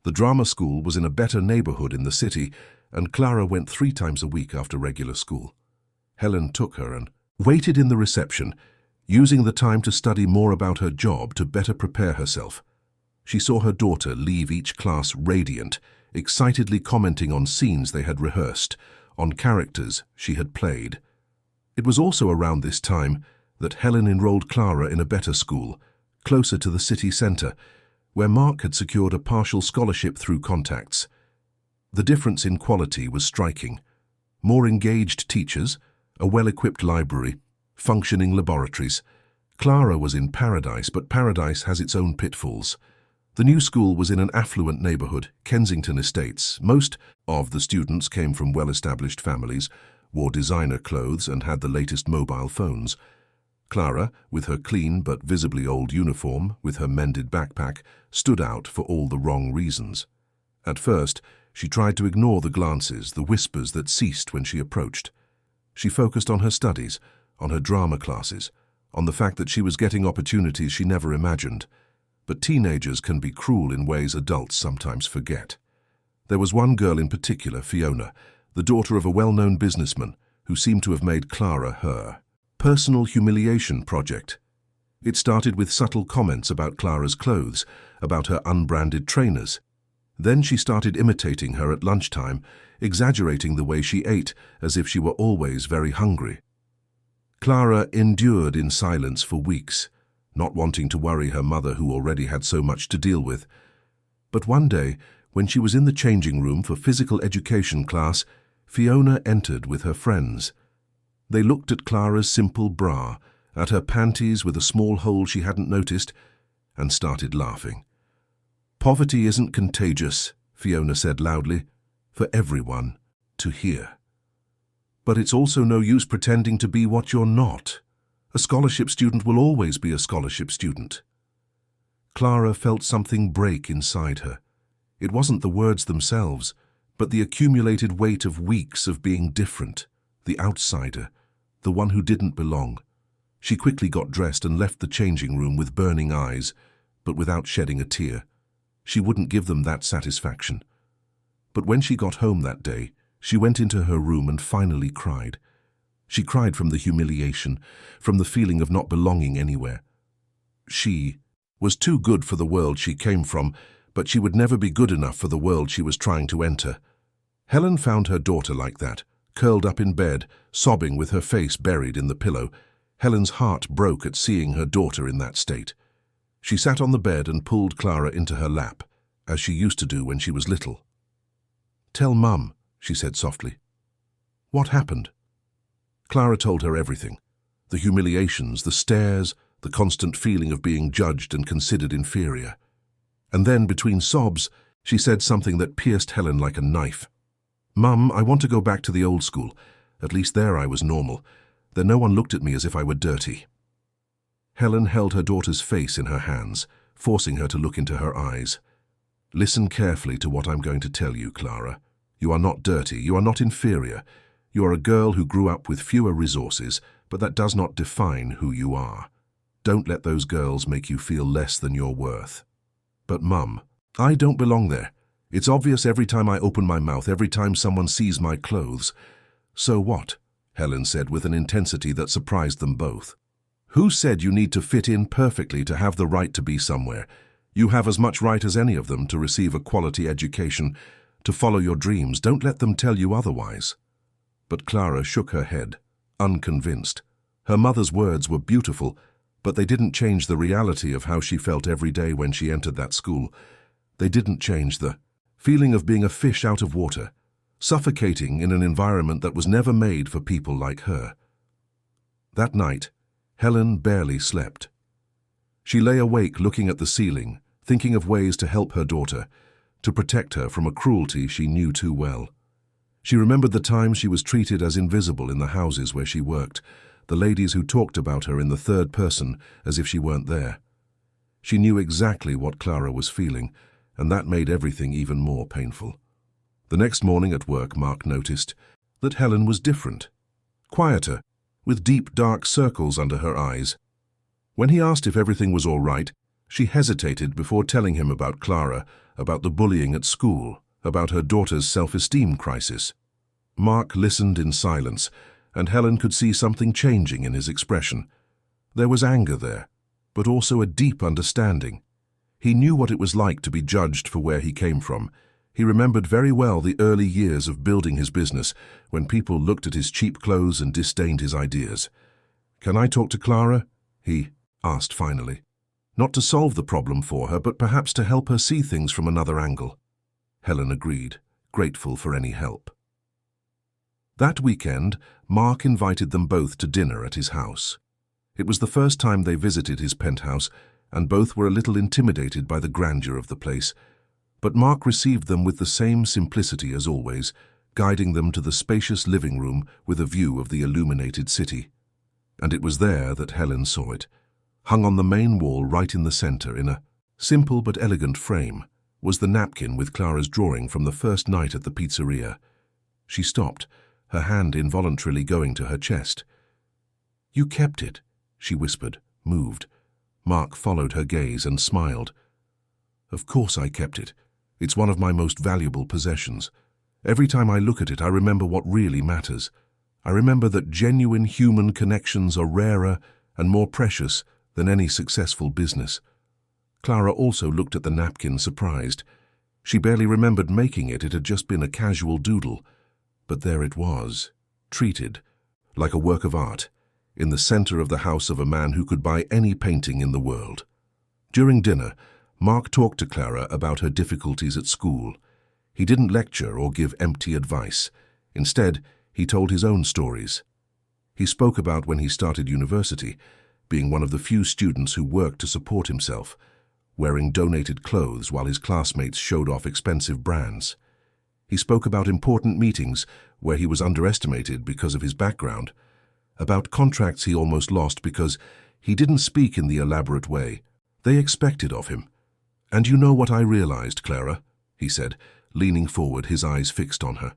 S1: The drama school was in a better neighborhood in the city, and Clara went 3 times a week after regular school. Helen took her and waited in the reception, using the time to study more about her job to better prepare herself. She saw her daughter leave each class radiant, excitedly commenting on scenes they had rehearsed, on characters she had played. It was also around this time that Helen enrolled Clara in a better school, closer to the city centre, where Mark had secured a partial scholarship through contacts. The difference in quality was striking. More engaged teachers, a well-equipped library, functioning laboratories. Clara was in paradise, but paradise has its own pitfalls. The new school was in an affluent neighborhood, Kensington Estates. Most of the students came from well-established families, wore designer clothes, and had the latest mobile phones. Clara, with her clean but visibly old uniform, with her mended backpack, stood out for all the wrong reasons. At first, she tried to ignore the glances, the whispers that ceased when she approached. She focused on her studies, on her drama classes, on the fact that she was getting opportunities she never imagined. But teenagers can be cruel in ways adults sometimes forget. There was one girl in particular, Fiona, the daughter of a well-known businessman, who seemed to have made Clara her personal humiliation project. It started with subtle comments about Clara's clothes, about her unbranded trainers. Then she started imitating her at lunchtime, exaggerating the way she ate, as if she were always very hungry. Clara endured in silence for weeks, not wanting to worry her mother, who already had so much to deal with. But one day, when she was in the changing room for physical education class, Fiona entered with her friends. They looked at Clara's simple bra at her panties with a small hole she hadn't noticed, and started laughing. "Poverty isn't contagious," Fiona said loudly, for everyone to hear. "But it's also no use pretending to be what you're not. A scholarship student will always be a scholarship student." Clara felt something break inside her. It wasn't the words themselves, but the accumulated weight of weeks of being different, the outsider, the one who didn't belong. She quickly got dressed and left the changing room with burning eyes, but without shedding a tear. She wouldn't give them that satisfaction. But when she got home that day, she went into her room and finally cried. She cried from the humiliation, from the feeling of not belonging anywhere. She was too good for the world she came from, but she would never be good enough for the world she was trying to enter. Helen found her daughter like that, curled up in bed, sobbing with her face buried in the pillow. Helen's heart broke at seeing her daughter in that state. She sat on the bed and pulled Clara into her lap, as she used to do when she was little. "Tell Mum," she said softly. "What happened?" Clara told her everything. The humiliations, the stares, the constant feeling of being judged and considered inferior. And then, between sobs, she said something that pierced Helen like a knife. "Mum, I want to go back to the old school. At least there I was normal. There no one looked at me as if I were dirty." Helen held her daughter's face in her hands, forcing her to look into her eyes. "Listen carefully to what I'm going to tell you, Clara. You are not dirty. You are not inferior. You are a girl who grew up with fewer resources, but that does not define who you are. Don't let those girls make you feel less than your worth." "But Mum, I don't belong there. It's obvious every time I open my mouth, every time someone sees my clothes." "So what?" Helen said with an intensity that surprised them both. "Who said you need to fit in perfectly to have the right to be somewhere? You have as much right as any of them to receive a quality education, to follow your dreams. Don't let them tell you otherwise." But Clara shook her head, unconvinced. Her mother's words were beautiful, but they didn't change the reality of how she felt every day when she entered that school. They didn't change the feeling of being a fish out of water, suffocating in an environment that was never made for people like her. That night, Helen barely slept. She lay awake looking at the ceiling, thinking of ways to help her daughter, to protect her from a cruelty she knew too well. She remembered the times she was treated as invisible in the houses where she worked, the ladies who talked about her in the third person as if she weren't there. She knew exactly what Clara was feeling, and that made everything even more painful. The next morning at work, Mark noticed that Helen was different, quieter, with deep, dark circles under her eyes. When he asked if everything was all right, she hesitated before telling him about Clara, about the bullying at school, about her daughter's self-esteem crisis. Mark listened in silence, and Helen could see something changing in his expression. There was anger there, but also a deep understanding. He knew what it was like to be judged for where he came from. He remembered very well the early years of building his business, when people looked at his cheap clothes and disdained his ideas. "Can I talk to Clara?" he asked finally. Not to solve the problem for her, but perhaps to help her see things from another angle. Helen agreed, grateful for any help. That weekend, Mark invited them both to dinner at his house. It was the first time they visited his penthouse, and both were a little intimidated by the grandeur of the place. But Mark received them with the same simplicity as always, guiding them to the spacious living room with a view of the illuminated city. And it was there that Helen saw it. Hung on the main wall right in the center, in a simple but elegant frame, was the napkin with Clara's drawing from the first night at the pizzeria. She stopped, her hand involuntarily going to her chest. "You kept it," she whispered, moved. Mark followed her gaze and smiled. "Of course I kept it. It's one of my most valuable possessions. Every time I look at it, I remember what really matters. I remember that genuine human connections are rarer and more precious than any successful business." Clara also looked at the napkin, surprised. She barely remembered making it. It had just been a casual doodle. But there it was, treated like a work of art, in the center of the house of a man who could buy any painting in the world. During dinner, Mark talked to Clara about her difficulties at school. He didn't lecture or give empty advice. Instead, he told his own stories. He spoke about when he started university, being one of the few students who worked to support himself, wearing donated clothes while his classmates showed off expensive brands. He spoke about important meetings where he was underestimated because of his background, about contracts he almost lost because he didn't speak in the elaborate way they expected of him. "And you know what I realized, Clara?" he said, leaning forward, his eyes fixed on her.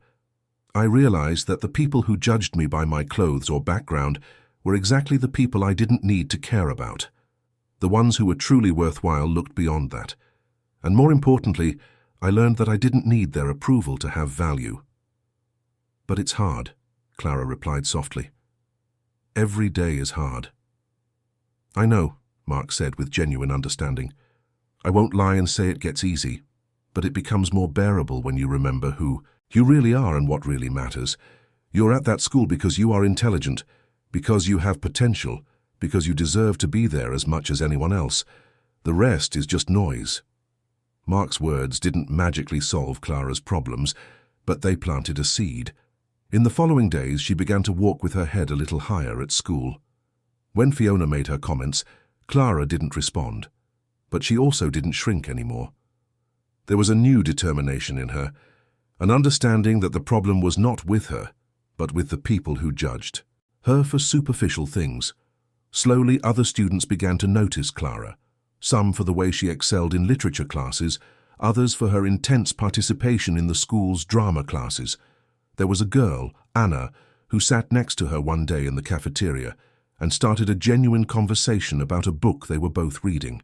S1: "I realized that the people who judged me by my clothes or background were exactly the people I didn't need to care about. The ones who were truly worthwhile looked beyond that. And more importantly, I learned that I didn't need their approval to have value." "But it's hard," Clara replied softly. "Every day is hard." "I know," Mark said with genuine understanding. "I won't lie and say it gets easy, but it becomes more bearable when you remember who you really are and what really matters. You're at that school because you are intelligent, because you have potential, because you deserve to be there as much as anyone else. The rest is just noise." Mark's words didn't magically solve Clara's problems, but they planted a seed. In the following days, she began to walk with her head a little higher at school. When Fiona made her comments, Clara didn't respond, but she also didn't shrink anymore. There was a new determination in her, an understanding that the problem was not with her, but with the people who judged her for superficial things. Slowly, other students began to notice Clara, some for the way she excelled in literature classes, others for her intense participation in the school's drama classes. There was a girl, Anna, who sat next to her one day in the cafeteria and started a genuine conversation about a book they were both reading.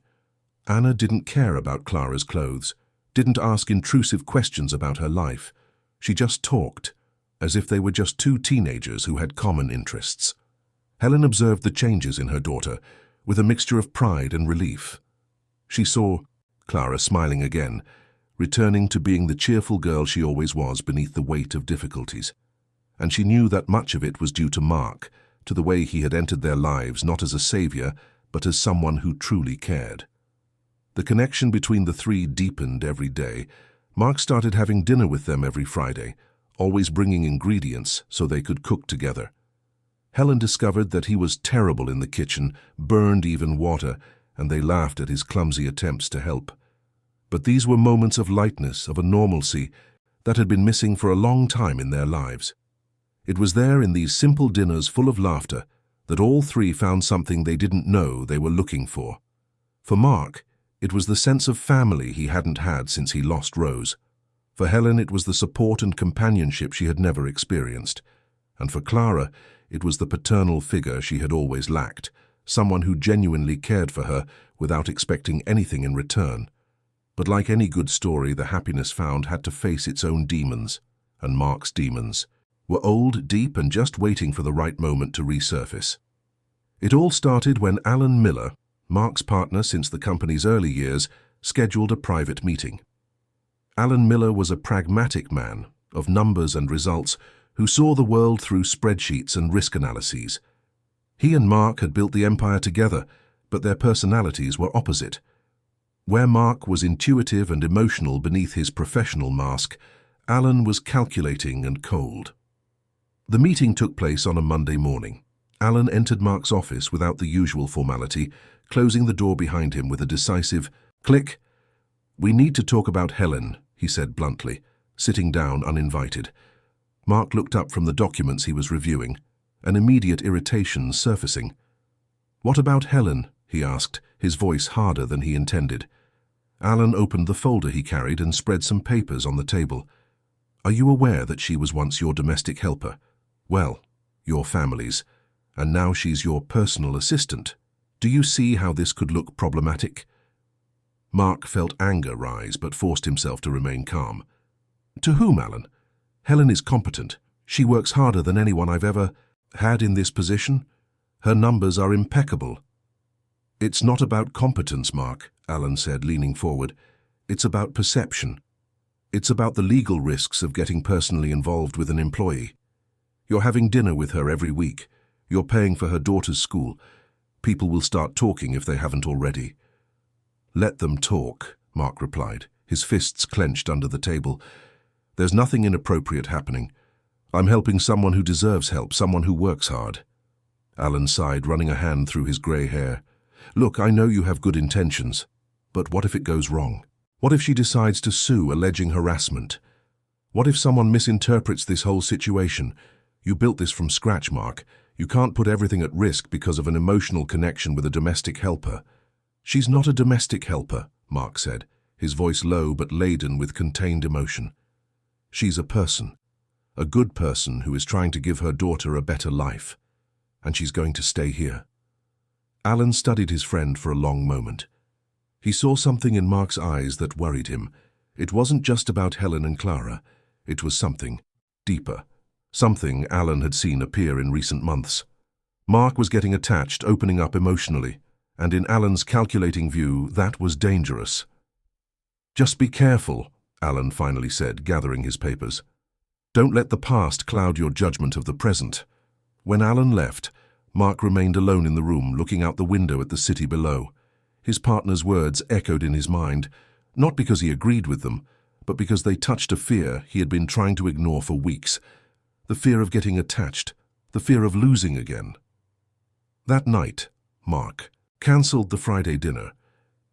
S1: Anna didn't care about Clara's clothes, didn't ask intrusive questions about her life. She just talked, as if they were just two teenagers who had common interests. Helen observed the changes in her daughter, with a mixture of pride and relief. She saw Clara smiling again, returning to being the cheerful girl she always was beneath the weight of difficulties. And she knew that much of it was due to Mark, to the way he had entered their lives not as a savior, but as someone who truly cared. The connection between the three deepened every day. Mark started having dinner with them every Friday, always bringing ingredients so they could cook together. Helen discovered that he was terrible in the kitchen, burned even water, and they laughed at his clumsy attempts to help. But these were moments of lightness, of a normalcy that had been missing for a long time in their lives. It was there in these simple dinners full of laughter that all three found something they didn't know they were looking for. For Mark, it was the sense of family he hadn't had since he lost Rose. For Helen, it was the support and companionship she had never experienced. And for Clara, it was the paternal figure she had always lacked, someone who genuinely cared for her without expecting anything in return. But like any good story, the happiness found had to face its own demons, and Mark's demons were old, deep, and just waiting for the right moment to resurface. It all started when Alan Miller, Mark's partner since the company's early years, scheduled a private meeting. Alan Miller was a pragmatic man of numbers and results who saw the world through spreadsheets and risk analyses. He and Mark had built the empire together, but their personalities were opposite. Where Mark was intuitive and emotional beneath his professional mask, Alan was calculating and cold. The meeting took place on a Monday morning. Alan entered Mark's office without the usual formality, closing the door behind him with a decisive click. "We need to talk about Helen," he said bluntly, sitting down uninvited. Mark looked up from the documents he was reviewing, an immediate irritation surfacing. "What about Helen?" he asked, his voice harder than he intended. Alan opened the folder he carried and spread some papers on the table. "Are you aware that she was once your domestic helper? Well, your family's, and now she's your personal assistant. Do you see how this could look problematic?" Mark felt anger rise, but forced himself to remain calm. "To whom, Alan? Helen is competent. She works harder than anyone I've ever had in this position. Her numbers are impeccable." "It's not about competence, Mark," Alan said, leaning forward. "It's about perception. It's about the legal risks of getting personally involved with an employee. You're having dinner with her every week. You're paying for her daughter's school. People will start talking if they haven't already." "Let them talk," Mark replied, his fists clenched under the table. "There's nothing inappropriate happening. I'm helping someone who deserves help, someone who works hard." Alan sighed, running a hand through his grey hair. Look, I know you have good intentions, but what if it goes wrong? What if she decides to sue, alleging harassment? What if someone misinterprets this whole situation? You built this from scratch, Mark. You can't put everything at risk because of an emotional connection with a domestic helper. She's not a domestic helper, Mark said, his voice low but laden with contained emotion. She's a person, a good person who is trying to give her daughter a better life, and she's going to stay here. Alan studied his friend for a long moment. He saw something in Mark's eyes that worried him. It wasn't just about Helen and Clara. It was something deeper, something Alan had seen appear in recent months. Mark was getting attached, opening up emotionally, and in Alan's calculating view, that was dangerous. Just be careful, Alan finally said, gathering his papers. Don't let the past cloud your judgment of the present. When Alan left, Mark remained alone in the room, looking out the window at the city below. His partner's words echoed in his mind, not because he agreed with them, but because they touched a fear he had been trying to ignore for weeks. The fear of getting attached, the fear of losing again. That night, Mark cancelled the Friday dinner.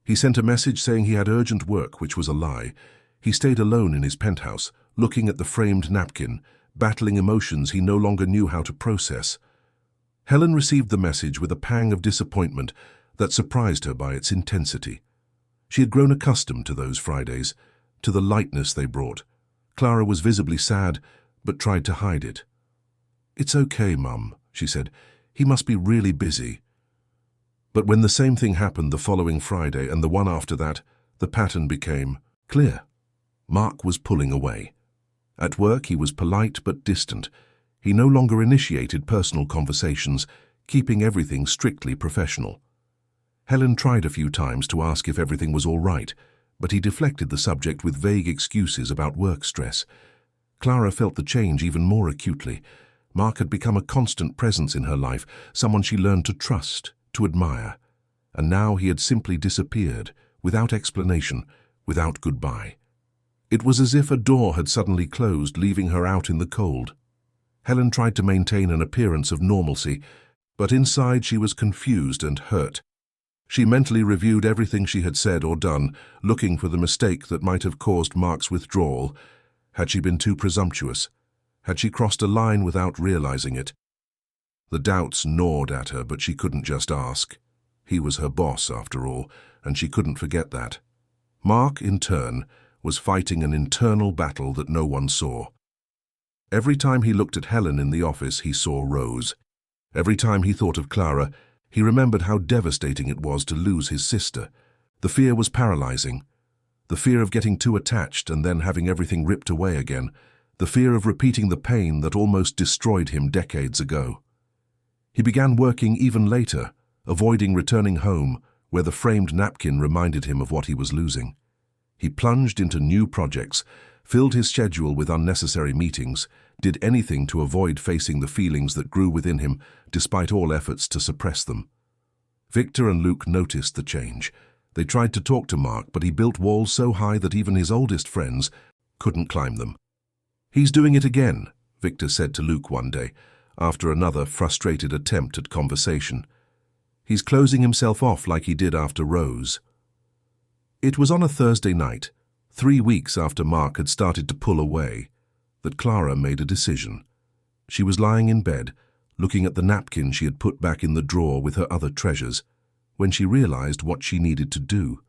S1: He sent a message saying he had urgent work, which was a lie. He stayed alone in his penthouse, looking at the framed napkin, battling emotions he no longer knew how to process. Helen received the message with a pang of disappointment that surprised her by its intensity. She had grown accustomed to those Fridays, to the lightness they brought. Clara was visibly sad, but tried to hide it. "It's okay, Mum," she said. "He must be really busy." But when the same thing happened the following Friday and the one after that, the pattern became clear. Mark was pulling away. At work he was polite but distant. He no longer initiated personal conversations, keeping everything strictly professional. Helen tried a few times to ask if everything was all right, but he deflected the subject with vague excuses about work stress. Clara felt the change even more acutely. Mark had become a constant presence in her life, someone she learned to trust, to admire. And now he had simply disappeared, without explanation, without goodbye. It was as if a door had suddenly closed, leaving her out in the cold. Helen tried to maintain an appearance of normalcy, but inside she was confused and hurt. She mentally reviewed everything she had said or done, looking for the mistake that might have caused Mark's withdrawal. Had she been too presumptuous? Had she crossed a line without realizing it? The doubts gnawed at her, but she couldn't just ask. He was her boss, after all, and she couldn't forget that. Mark, in turn, was fighting an internal battle that no one saw. Every time he looked at Helen in the office, he saw Rose. Every time he thought of Clara, he remembered how devastating it was to lose his sister. The fear was paralyzing. The fear of getting too attached and then having everything ripped away again. The fear of repeating the pain that almost destroyed him decades ago. He began working even later, avoiding returning home, where the framed napkin reminded him of what he was losing. He plunged into new projects, filled his schedule with unnecessary meetings, did anything to avoid facing the feelings that grew within him, despite all efforts to suppress them. Victor and Luke noticed the change. They tried to talk to Mark, but he built walls so high that even his oldest friends couldn't climb them. "He's doing it again," Victor said to Luke one day, after another frustrated attempt at conversation. "He's closing himself off like he did after Rose." It was on a Thursday night, 3 weeks after Mark had started to pull away, that Clara made a decision. She was lying in bed, looking at the napkin she had put back in the drawer with her other treasures, when she realized what she needed to do.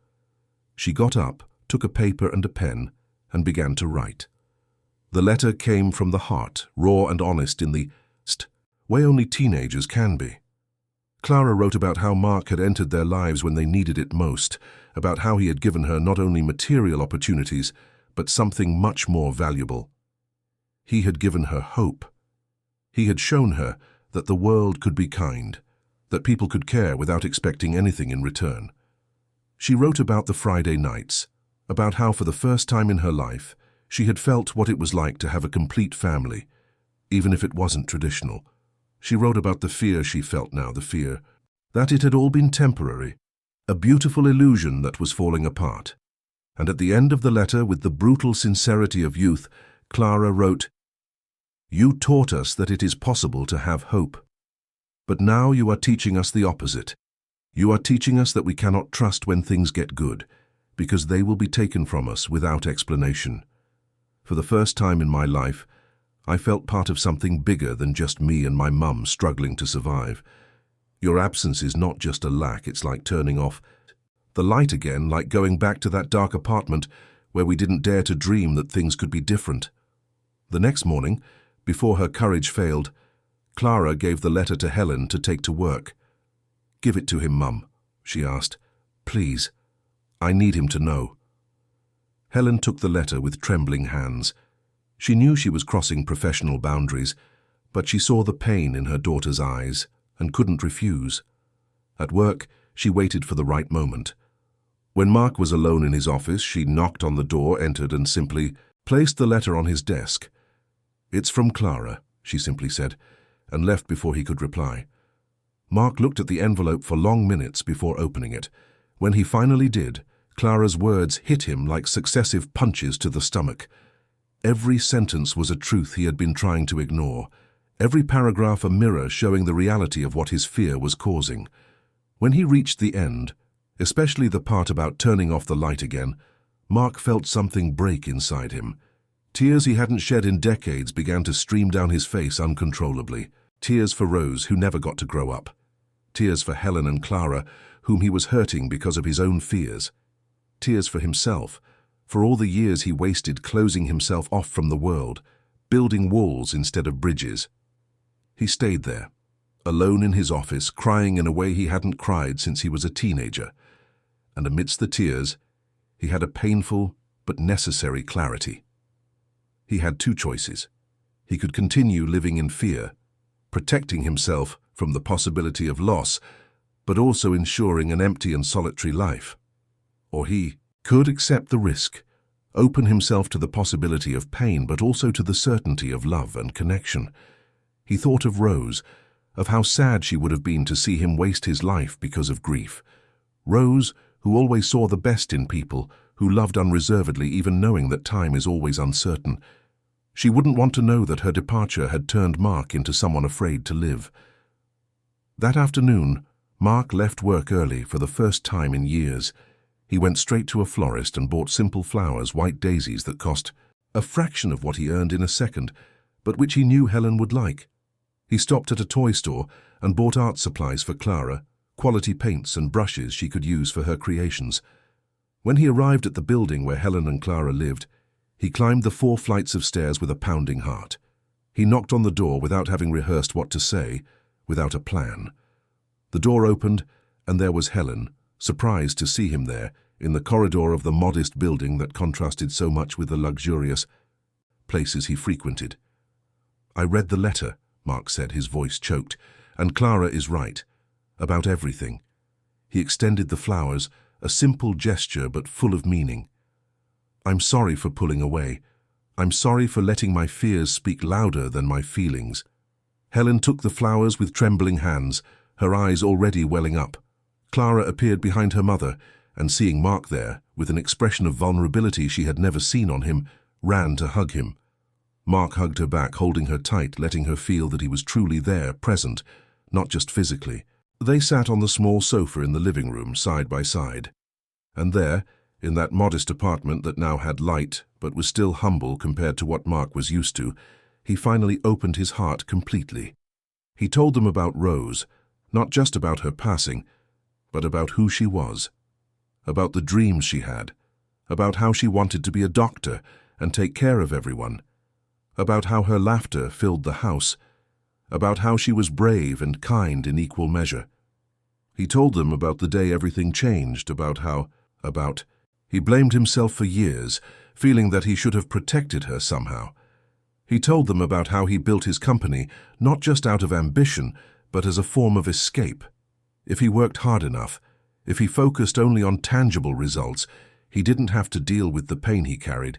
S1: She got up, took a paper and a pen, and began to write. The letter came from the heart, raw and honest in the way only teenagers can be. Clara wrote about how Mark had entered their lives when they needed it most, about how he had given her not only material opportunities, but something much more valuable. He had given her hope. He had shown her that the world could be kind, that people could care without expecting anything in return. She wrote about the Friday nights, about how for the first time in her life, she had felt what it was like to have a complete family, even if it wasn't traditional. She wrote about the fear she felt now, the fear that it had all been temporary, a beautiful illusion that was falling apart. And at the end of the letter, with the brutal sincerity of youth, Clara wrote, "You taught us that it is possible to have hope. But now you are teaching us the opposite. You are teaching us that we cannot trust when things get good, because they will be taken from us without explanation. For the first time in my life, I felt part of something bigger than just me and my mum struggling to survive. Your absence is not just a lack, it's like turning off the light again, like going back to that dark apartment where we didn't dare to dream that things could be different. The next morning, before her courage failed, Clara gave the letter to Helen to take to work. "Give it to him, Mum," she asked. "Please. I need him to know." Helen took the letter with trembling hands. She knew she was crossing professional boundaries, but she saw the pain in her daughter's eyes and couldn't refuse. At work, she waited for the right moment. When Mark was alone in his office, she knocked on the door, entered, and simply placed the letter on his desk. "It's from Clara," she simply said, and left before he could reply. Mark looked at the envelope for long minutes before opening it. When he finally did, Clara's words hit him like successive punches to the stomach. Every sentence was a truth he had been trying to ignore, every paragraph a mirror showing the reality of what his fear was causing. When he reached the end, especially the part about turning off the light again, Mark felt something break inside him. Tears he hadn't shed in decades began to stream down his face uncontrollably. Tears for Rose, who never got to grow up. Tears for Helen and Clara, whom he was hurting because of his own fears. Tears for himself, for all the years he wasted closing himself off from the world, building walls instead of bridges. He stayed there, alone in his office, crying in a way he hadn't cried since he was a teenager. And amidst the tears, he had a painful but necessary clarity. He had two choices. He could continue living in fear, protecting himself from the possibility of loss, but also ensuring an empty and solitary life. Or he could accept the risk, open himself to the possibility of pain, but also to the certainty of love and connection. He thought of Rose, of how sad she would have been to see him waste his life because of grief. Rose, who always saw the best in people, who loved unreservedly even knowing that time is always uncertain. She wouldn't want to know that her departure had turned Mark into someone afraid to live. That afternoon, Mark left work early for the first time in years. He went straight to a florist and bought simple flowers, white daisies that cost a fraction of what he earned in a second, but which he knew Helen would like. He stopped at a toy store and bought art supplies for Clara, quality paints and brushes she could use for her creations. When he arrived at the building where Helen and Clara lived, he climbed the 4 flights of stairs with a pounding heart. He knocked on the door without having rehearsed what to say, without a plan. The door opened, and there was Helen, surprised to see him there, in the corridor of the modest building that contrasted so much with the luxurious places he frequented. "I read the letter," Mark said, his voice choked, "and Clara is right. About everything." He extended the flowers, a simple gesture but full of meaning. "I'm sorry for pulling away. I'm sorry for letting my fears speak louder than my feelings." Helen took the flowers with trembling hands, her eyes already welling up. Clara appeared behind her mother, and seeing Mark there, with an expression of vulnerability she had never seen on him, ran to hug him. Mark hugged her back, holding her tight, letting her feel that he was truly there, present, not just physically. They sat on the small sofa in the living room, side by side. And there, in that modest apartment that now had light, but was still humble compared to what Mark was used to, he finally opened his heart completely. He told them about Rose, not just about her passing, but about who she was, about the dreams she had, about how she wanted to be a doctor and take care of everyone, about how her laughter filled the house, about how she was brave and kind in equal measure. He told them about the day everything changed, he blamed himself for years, feeling that he should have protected her somehow. He told them about how he built his company, not just out of ambition, but as a form of escape. If he worked hard enough, if he focused only on tangible results, he didn't have to deal with the pain he carried.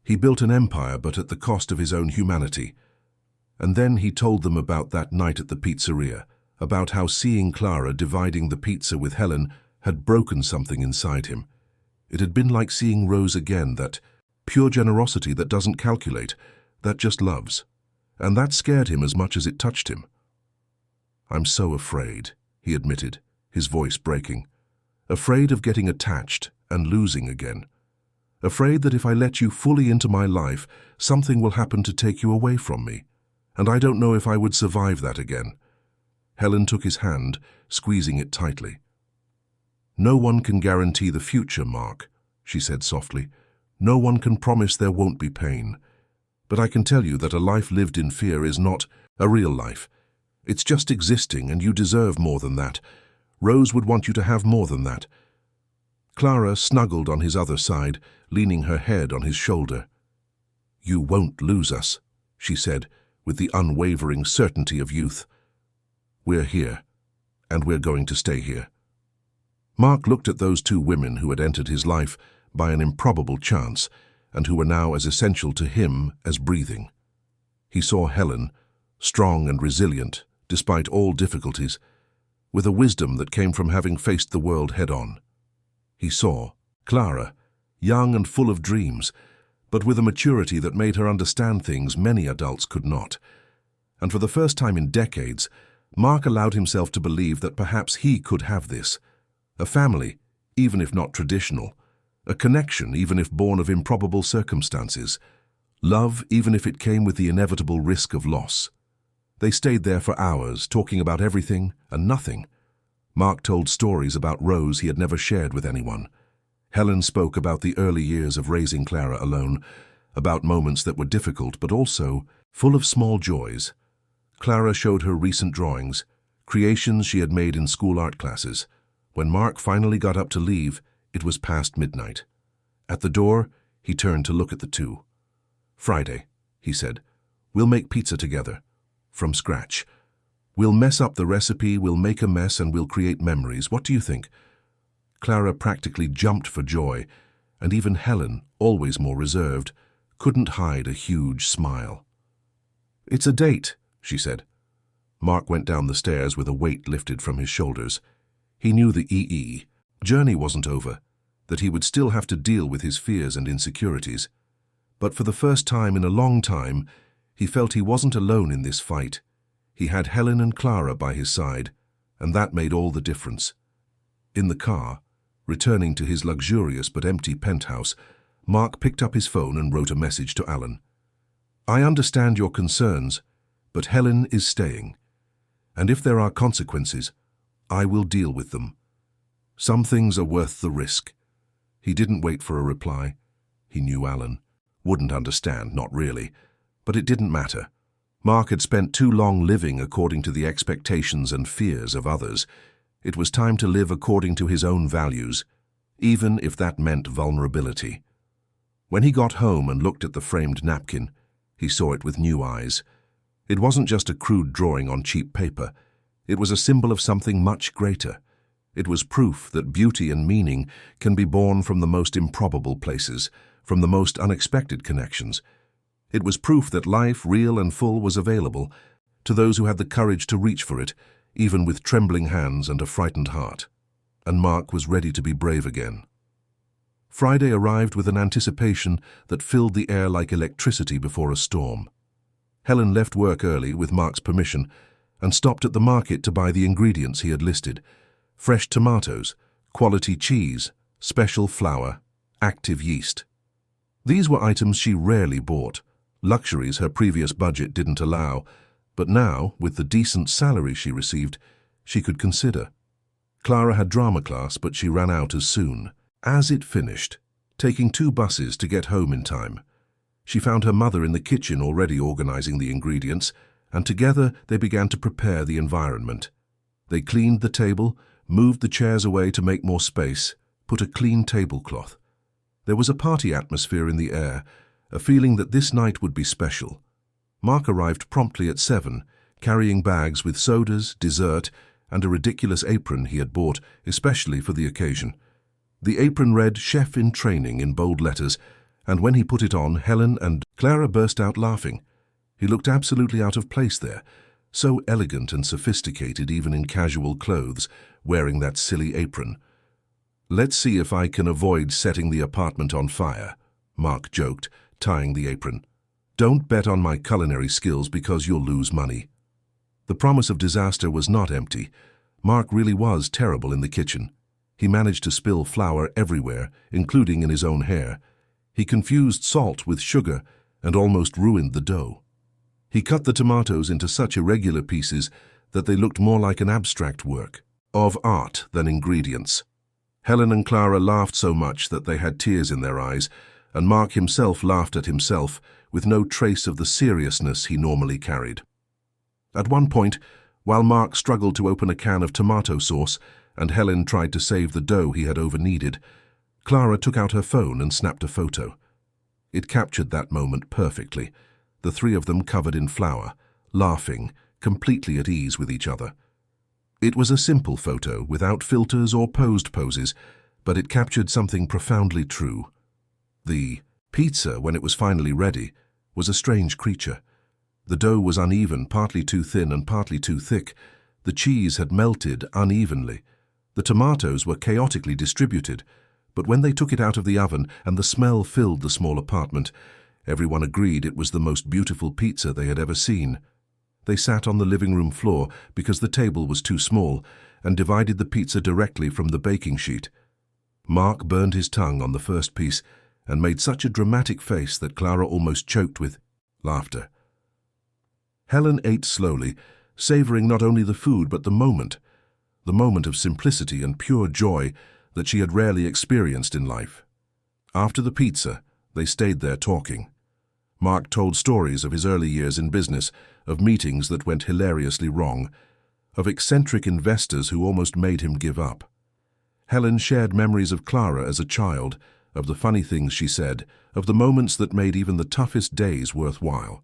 S1: He built an empire, but at the cost of his own humanity. And then he told them about that night at the pizzeria, about how seeing Clara dividing the pizza with Helen had broken something inside him. It had been like seeing Rose again, that pure generosity that doesn't calculate, that just loves. And that scared him as much as it touched him. "I'm so afraid," he admitted, his voice breaking. "Afraid of getting attached and losing again. Afraid that if I let you fully into my life, something will happen to take you away from me. And I don't know if I would survive that again." Helen took his hand, squeezing it tightly. "No one can guarantee the future, Mark," she said softly. "No one can promise there won't be pain. But I can tell you that a life lived in fear is not a real life. It's just existing, and you deserve more than that. Rose would want you to have more than that." Clara snuggled on his other side, leaning her head on his shoulder. "You won't lose us," she said, with the unwavering certainty of youth. "We're here, and we're going to stay here." Mark looked at those two women who had entered his life by an improbable chance, and who were now as essential to him as breathing. He saw Helen, strong and resilient, despite all difficulties, with a wisdom that came from having faced the world head-on. He saw Clara, young and full of dreams, but with a maturity that made her understand things many adults could not. And for the first time in decades, Mark allowed himself to believe that perhaps he could have this. A family, even if not traditional. A connection, even if born of improbable circumstances. Love, even if it came with the inevitable risk of loss. They stayed there for hours, talking about everything and nothing. Mark told stories about Rose he had never shared with anyone. Helen spoke about the early years of raising Clara alone, about moments that were difficult but also full of small joys. Clara showed her recent drawings, creations she had made in school art classes. When Mark finally got up to leave, it was past midnight. At the door, he turned to look at the two. "Friday," he said. "We'll make pizza together. From scratch. We'll mess up the recipe, we'll make a mess, and we'll create memories. What do you think?" Clara practically jumped for joy, and even Helen, always more reserved, couldn't hide a huge smile. "It's a date," she said. Mark went down the stairs with a weight lifted from his shoulders. He knew the journey wasn't over, that he would still have to deal with his fears and insecurities. But for the first time in a long time, he felt he wasn't alone in this fight. He had Helen and Clara by his side, and that made all the difference. In the car, returning to his luxurious but empty penthouse, Mark picked up his phone and wrote a message to Alan. "I understand your concerns, but Helen is staying. And if there are consequences, I will deal with them. Some things are worth the risk." He didn't wait for a reply. He knew Alan wouldn't understand, not really, but it didn't matter. Mark had spent too long living according to the expectations and fears of others. It was time to live according to his own values, even if that meant vulnerability. When he got home and looked at the framed napkin, he saw it with new eyes. It wasn't just a crude drawing on cheap paper. It was a symbol of something much greater. It was proof that beauty and meaning can be born from the most improbable places, from the most unexpected connections. It was proof that life, real and full, was available to those who had the courage to reach for it, even with trembling hands and a frightened heart. And Mark was ready to be brave again. Friday arrived with an anticipation that filled the air like electricity before a storm. Helen left work early, with Mark's permission, and stopped at the market to buy the ingredients he had listed: fresh tomatoes, quality cheese, special flour, active yeast. These were items she rarely bought, luxuries her previous budget didn't allow, but now, with the decent salary she received, she could consider. Clara had drama class, but she ran out as soon as it finished, taking 2 buses to get home in time. She found her mother in the kitchen already organizing the ingredients, and together they began to prepare the environment. They cleaned the table, moved the chairs away to make more space, put a clean tablecloth. There was a party atmosphere in the air, a feeling that this night would be special. Mark arrived promptly at 7, carrying bags with sodas, dessert, and a ridiculous apron he had bought especially for the occasion. The apron read "Chef in Training" in bold letters, and when he put it on, Helen and Clara burst out laughing. He looked absolutely out of place there, so elegant and sophisticated even in casual clothes, wearing that silly apron. "Let's see if I can avoid setting the apartment on fire," Mark joked, tying the apron. "Don't bet on my culinary skills because you'll lose money." The promise of disaster was not empty. Mark really was terrible in the kitchen. He managed to spill flour everywhere, including in his own hair. He confused salt with sugar and almost ruined the dough. He cut the tomatoes into such irregular pieces that they looked more like an abstract work of art than ingredients. Helen and Clara laughed so much that they had tears in their eyes, and Mark himself laughed at himself with no trace of the seriousness he normally carried. At one point, while Mark struggled to open a can of tomato sauce and Helen tried to save the dough he had overkneaded, Clara took out her phone and snapped a photo. It captured that moment perfectly, the three of them covered in flour, laughing, completely at ease with each other. It was a simple photo, without filters or posed poses, but it captured something profoundly true. The pizza, when it was finally ready, was a strange creature. The dough was uneven, partly too thin and partly too thick. The cheese had melted unevenly. The tomatoes were chaotically distributed, but when they took it out of the oven and the smell filled the small apartment, everyone agreed it was the most beautiful pizza they had ever seen. They sat on the living room floor because the table was too small and divided the pizza directly from the baking sheet. Mark burned his tongue on the first piece and made such a dramatic face that Clara almost choked with laughter. Helen ate slowly, savoring not only the food but the moment of simplicity and pure joy that she had rarely experienced in life. After the pizza, they stayed there talking. Mark told stories of his early years in business, of meetings that went hilariously wrong, of eccentric investors who almost made him give up. Helen shared memories of Clara as a child, of the funny things she said, of the moments that made even the toughest days worthwhile.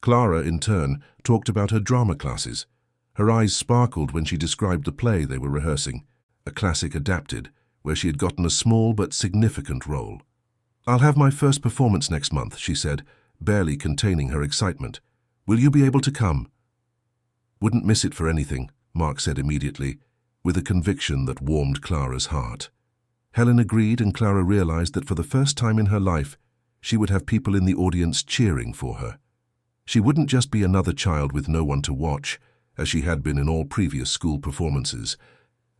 S1: Clara, in turn, talked about her drama classes. Her eyes sparkled when she described the play they were rehearsing, a classic adapted, where she had gotten a small but significant role. "I'll have my first performance next month," she said, barely containing her excitement. "Will you be able to come?" "Wouldn't miss it for anything," Mark said immediately, with a conviction that warmed Clara's heart. Helen agreed, and Clara realized that for the first time in her life, she would have people in the audience cheering for her. She wouldn't just be another child with no one to watch, as she had been in all previous school performances.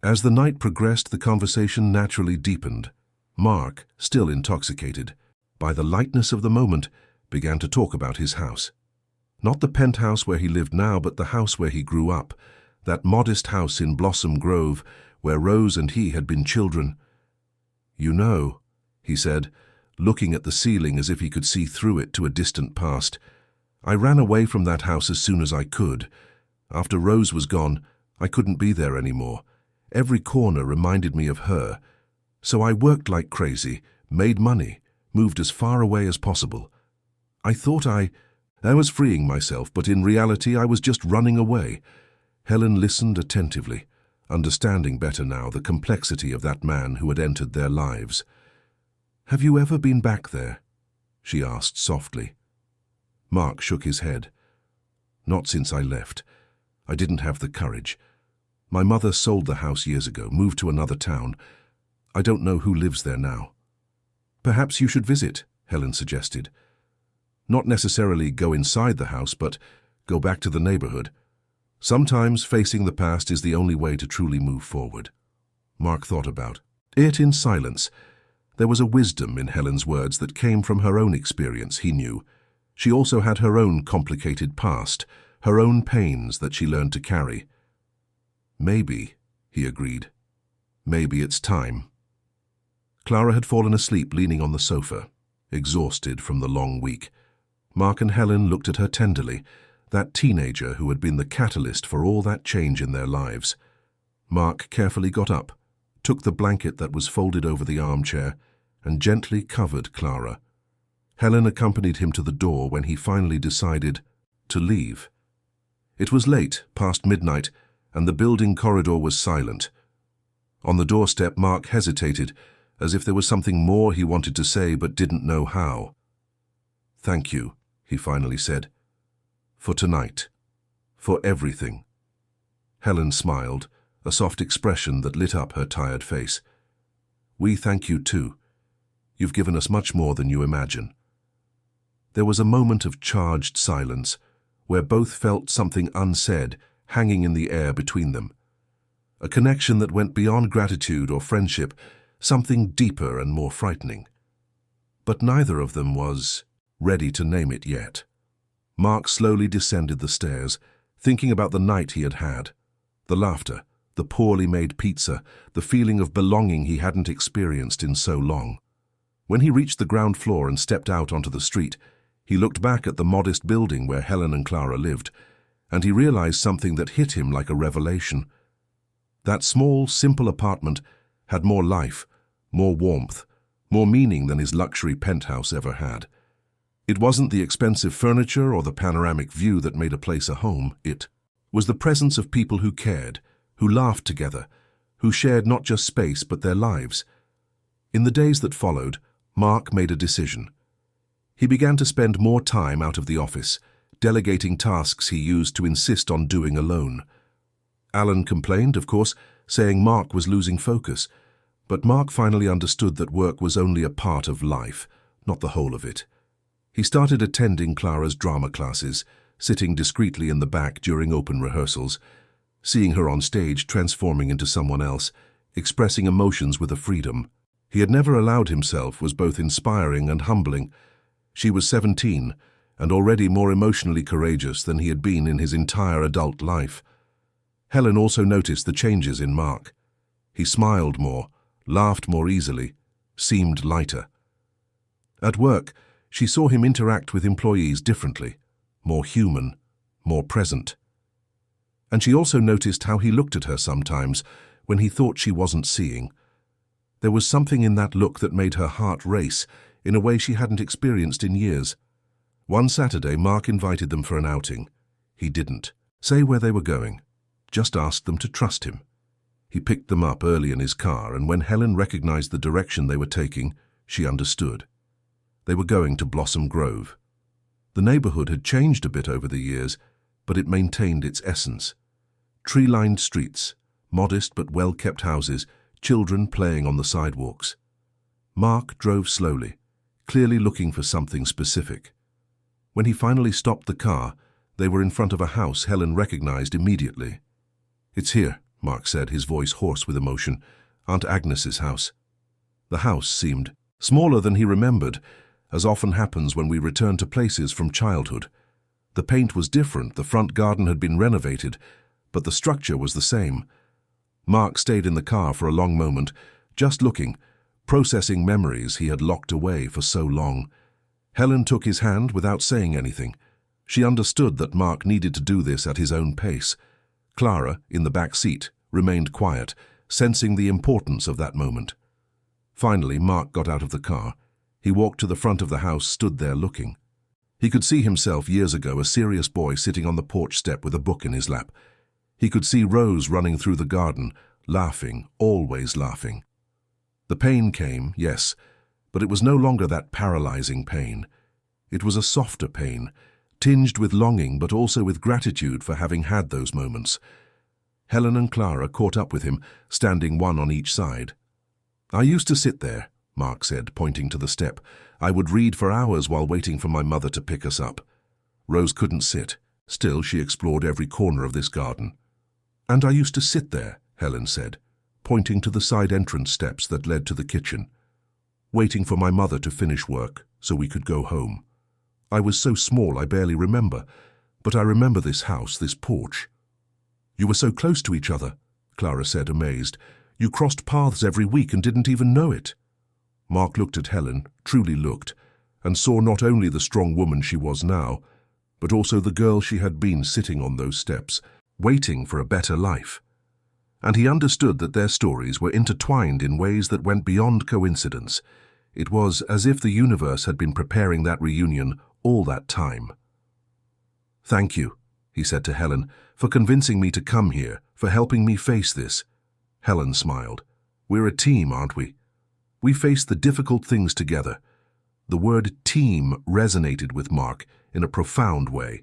S1: As the night progressed, the conversation naturally deepened. Mark, still intoxicated by the lightness of the moment, began to talk about his house. Not the penthouse where he lived now, but the house where he grew up, that modest house in Blossom Grove where Rose and he had been children. "You know," he said, looking at the ceiling as if he could see through it to a distant past, "I ran away from that house as soon as I could. After Rose was gone, I couldn't be there anymore. Every corner reminded me of her. So I worked like crazy, made money, moved as far away as possible. I thought I was freeing myself, but in reality I was just running away." Helen listened attentively, understanding better now the complexity of that man who had entered their lives. "Have you ever been back there?" she asked softly. Mark shook his head. "Not since I left. I didn't have the courage. My mother sold the house years ago, moved to another town. I don't know who lives there now." "Perhaps you should visit," Helen suggested. "Not necessarily go inside the house, but go back to the neighborhood. Sometimes facing the past is the only way to truly move forward." Mark thought about it in silence. There was a wisdom in Helen's words that came from her own experience, he knew. She also had her own complicated past, her own pains that she learned to carry. "Maybe," he agreed. "Maybe it's time." Clara had fallen asleep leaning on the sofa, exhausted from the long week. Mark and Helen looked at her tenderly, that teenager who had been the catalyst for all that change in their lives. Mark carefully got up, took the blanket that was folded over the armchair, and gently covered Clara. Helen accompanied him to the door when he finally decided to leave. It was late, past midnight, and the building corridor was silent. On the doorstep, Mark hesitated, as if there was something more he wanted to say but didn't know how. "Thank you," he finally said. "For tonight. For everything." Helen smiled, a soft expression that lit up her tired face. "We thank you too. You've given us much more than you imagine." There was a moment of charged silence, where both felt something unsaid hanging in the air between them. A connection that went beyond gratitude or friendship, something deeper and more frightening. But neither of them was ready to name it yet. Mark slowly descended the stairs, thinking about the night he had had. The laughter, the poorly made pizza, the feeling of belonging he hadn't experienced in so long. When he reached the ground floor and stepped out onto the street, he looked back at the modest building where Helen and Clara lived, and he realized something that hit him like a revelation. That small, simple apartment had more life, more warmth, more meaning than his luxury penthouse ever had. It wasn't the expensive furniture or the panoramic view that made a place a home. It was the presence of people who cared, who laughed together, who shared not just space but their lives. In the days that followed, Mark made a decision. He began to spend more time out of the office, delegating tasks he used to insist on doing alone. Alan complained, of course, saying Mark was losing focus, but Mark finally understood that work was only a part of life, not the whole of it. He started attending Clara's drama classes, sitting discreetly in the back during open rehearsals, seeing her on stage transforming into someone else, expressing emotions with a freedom he had never allowed himself was both inspiring and humbling. She was 17 and already more emotionally courageous than he had been in his entire adult life. Helen also noticed the changes in Mark. He smiled more, laughed more easily, seemed lighter. At work, she saw him interact with employees differently, more human, more present. And she also noticed how he looked at her sometimes when he thought she wasn't seeing. There was something in that look that made her heart race in a way she hadn't experienced in years. One Saturday, Mark invited them for an outing. He didn't say where they were going, just asked them to trust him. He picked them up early in his car, and when Helen recognized the direction they were taking, she understood. They were going to Blossom Grove. The neighborhood had changed a bit over the years, but it maintained its essence. Tree-lined streets, modest but well-kept houses, children playing on the sidewalks. Mark drove slowly, clearly looking for something specific. When he finally stopped the car, they were in front of a house Helen recognized immediately. "It's here," Mark said, his voice hoarse with emotion. "Aunt Agnes's house." The house seemed smaller than he remembered, as often happens when we return to places from childhood. The paint was different, the front garden had been renovated, but the structure was the same. Mark stayed in the car for a long moment, just looking, processing memories he had locked away for so long. Helen took his hand without saying anything. She understood that Mark needed to do this at his own pace. Clara, in the back seat, remained quiet, sensing the importance of that moment. Finally, Mark got out of the car. He walked to the front of the house, stood there looking. He could see himself years ago, a serious boy sitting on the porch step with a book in his lap. He could see Rose running through the garden, laughing, always laughing. The pain came, yes, but it was no longer that paralyzing pain. It was a softer pain, tinged with longing but also with gratitude for having had those moments. Helen and Clara caught up with him, standing one on each side. "I used to sit there," Mark said, pointing to the step. "I would read for hours while waiting for my mother to pick us up." Rose couldn't sit. Still, she explored every corner of this garden. "And I used to sit there," Helen said, pointing to the side entrance steps that led to the kitchen, waiting for my mother to finish work so we could go home. I was so small I barely remember, but I remember this house, this porch." "You were so close to each other," Clara said, amazed. "You crossed paths every week and didn't even know it." Mark looked at Helen, truly looked, and saw not only the strong woman she was now, but also the girl she had been sitting on those steps, waiting for a better life. And he understood that their stories were intertwined in ways that went beyond coincidence. It was as if the universe had been preparing that reunion all that time. "Thank you," he said to Helen, "for convincing me to come here, for helping me face this." Helen smiled. "We're a team, aren't we? We face the difficult things together." The word team resonated with Mark in a profound way.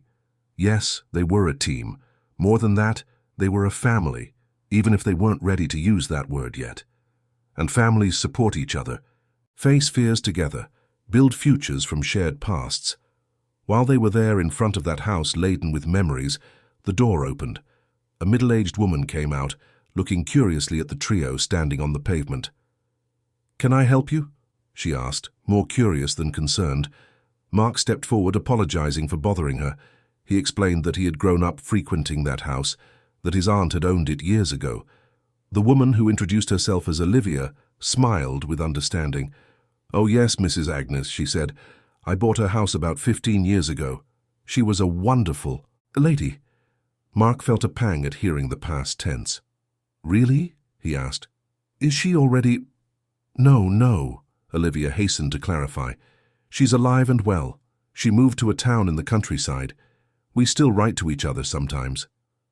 S1: Yes, they were a team. More than that, they were a family, even if they weren't ready to use that word yet. And families support each other, face fears together, build futures from shared pasts. While they were there in front of that house laden with memories, the door opened. A middle-aged woman came out, looking curiously at the trio standing on the pavement. "Can I help you?" she asked, more curious than concerned. Mark stepped forward, apologizing for bothering her. He explained that he had grown up frequenting that house, that his aunt had owned it years ago. The woman, who introduced herself as Olivia, smiled with understanding. "Oh yes, Mrs. Agnes," she said. "I bought her house about 15 years ago. She was a wonderful lady." Mark felt a pang at hearing the past tense. "Really?" he asked. "Is she already—" No, Olivia hastened to clarify. "She's alive and well. She moved to a town in the countryside. We still write to each other sometimes.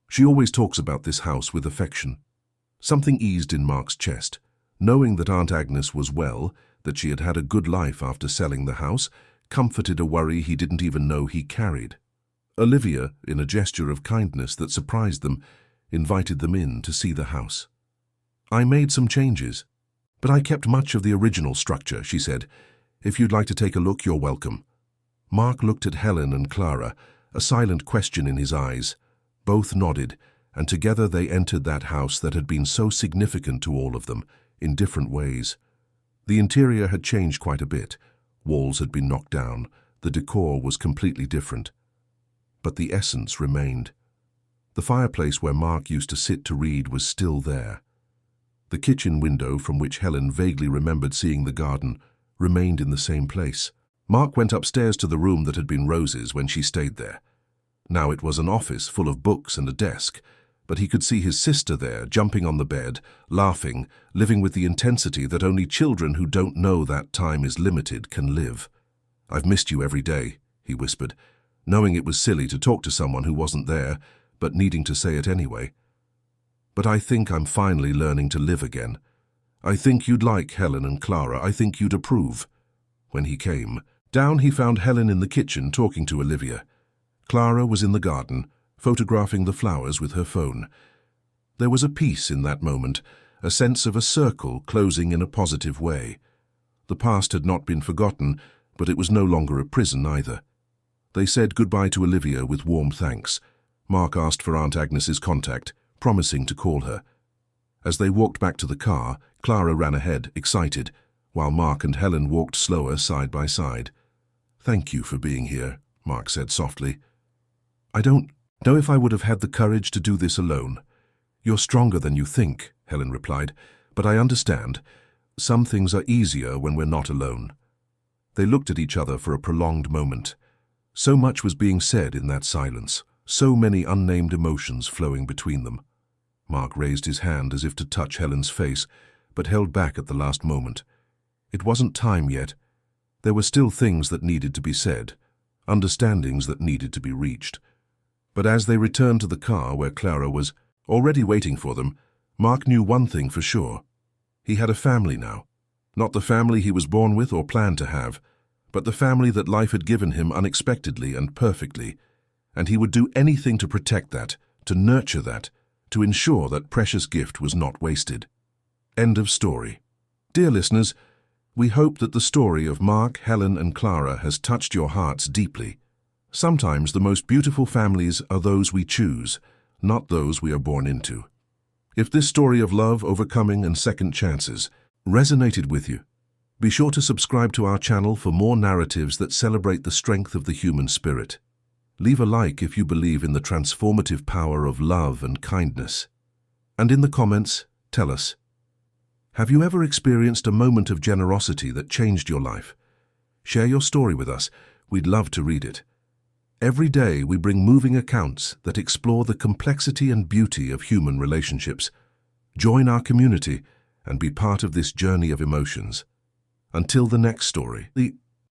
S1: She always talks about this house with affection." Something eased in Mark's chest. Knowing that Aunt Agnes was well, that she had had a good life after selling the house, comforted a worry he didn't even know he carried. Olivia, in a gesture of kindness that surprised them, invited them in to see the house. "I made some changes, but I kept much of the original structure," she said. "If you'd like to take a look, you're welcome." Mark looked at Helen and Clara, a silent question in his eyes. Both nodded, and together they entered that house that had been so significant to all of them, in different ways. The interior had changed quite a bit. Walls had been knocked down. The decor was completely different. But the essence remained. The fireplace where Mark used to sit to read was still there. The kitchen window, from which Helen vaguely remembered seeing the garden, remained in the same place. Mark went upstairs to the room that had been Rose's when she stayed there. Now it was an office full of books and a desk, but he could see his sister there, jumping on the bed, laughing, living with the intensity that only children who don't know that time is limited can live. "I've missed you every day," he whispered, knowing it was silly to talk to someone who wasn't there, but needing to say it anyway. "But I think I'm finally learning to live again. I think you'd like Helen and Clara. I think you'd approve." When he came down, he found Helen in the kitchen talking to Olivia. Clara was in the garden, photographing the flowers with her phone. There was a peace in that moment, a sense of a circle closing in a positive way. The past had not been forgotten, but it was no longer a prison either. They said goodbye to Olivia with warm thanks. Mark asked for Aunt Agnes's contact, promising to call her. As they walked back to the car, Clara ran ahead, excited, while Mark and Helen walked slower side by side. "Thank you for being here," Mark said softly. "I don't know if I would have had the courage to do this alone." "You're stronger than you think," Helen replied, "but I understand. Some things are easier when we're not alone." They looked at each other for a prolonged moment. So much was being said in that silence, so many unnamed emotions flowing between them. Mark raised his hand as if to touch Helen's face, but held back at the last moment. It wasn't time yet. There were still things that needed to be said, understandings that needed to be reached. But as they returned to the car where Clara was already waiting for them, Mark knew one thing for sure. He had a family now. Not the family he was born with or planned to have, but the family that life had given him unexpectedly and perfectly, and he would do anything to protect that, to nurture that, to ensure that precious gift was not wasted. End of story. Dear listeners, we hope that the story of Mark, Helen, and Clara has touched your hearts deeply. Sometimes the most beautiful families are those we choose, not those we are born into. If this story of love, overcoming, and second chances resonated with you, be sure to subscribe to our channel for more narratives that celebrate the strength of the human spirit. Leave a like if you believe in the transformative power of love and kindness. And in the comments, tell us, have you ever experienced a moment of generosity that changed your life? Share your story with us. We'd love to read it. Every day we bring moving accounts that explore the complexity and beauty of human relationships. Join our community and be part of this journey of emotions. Until the next story.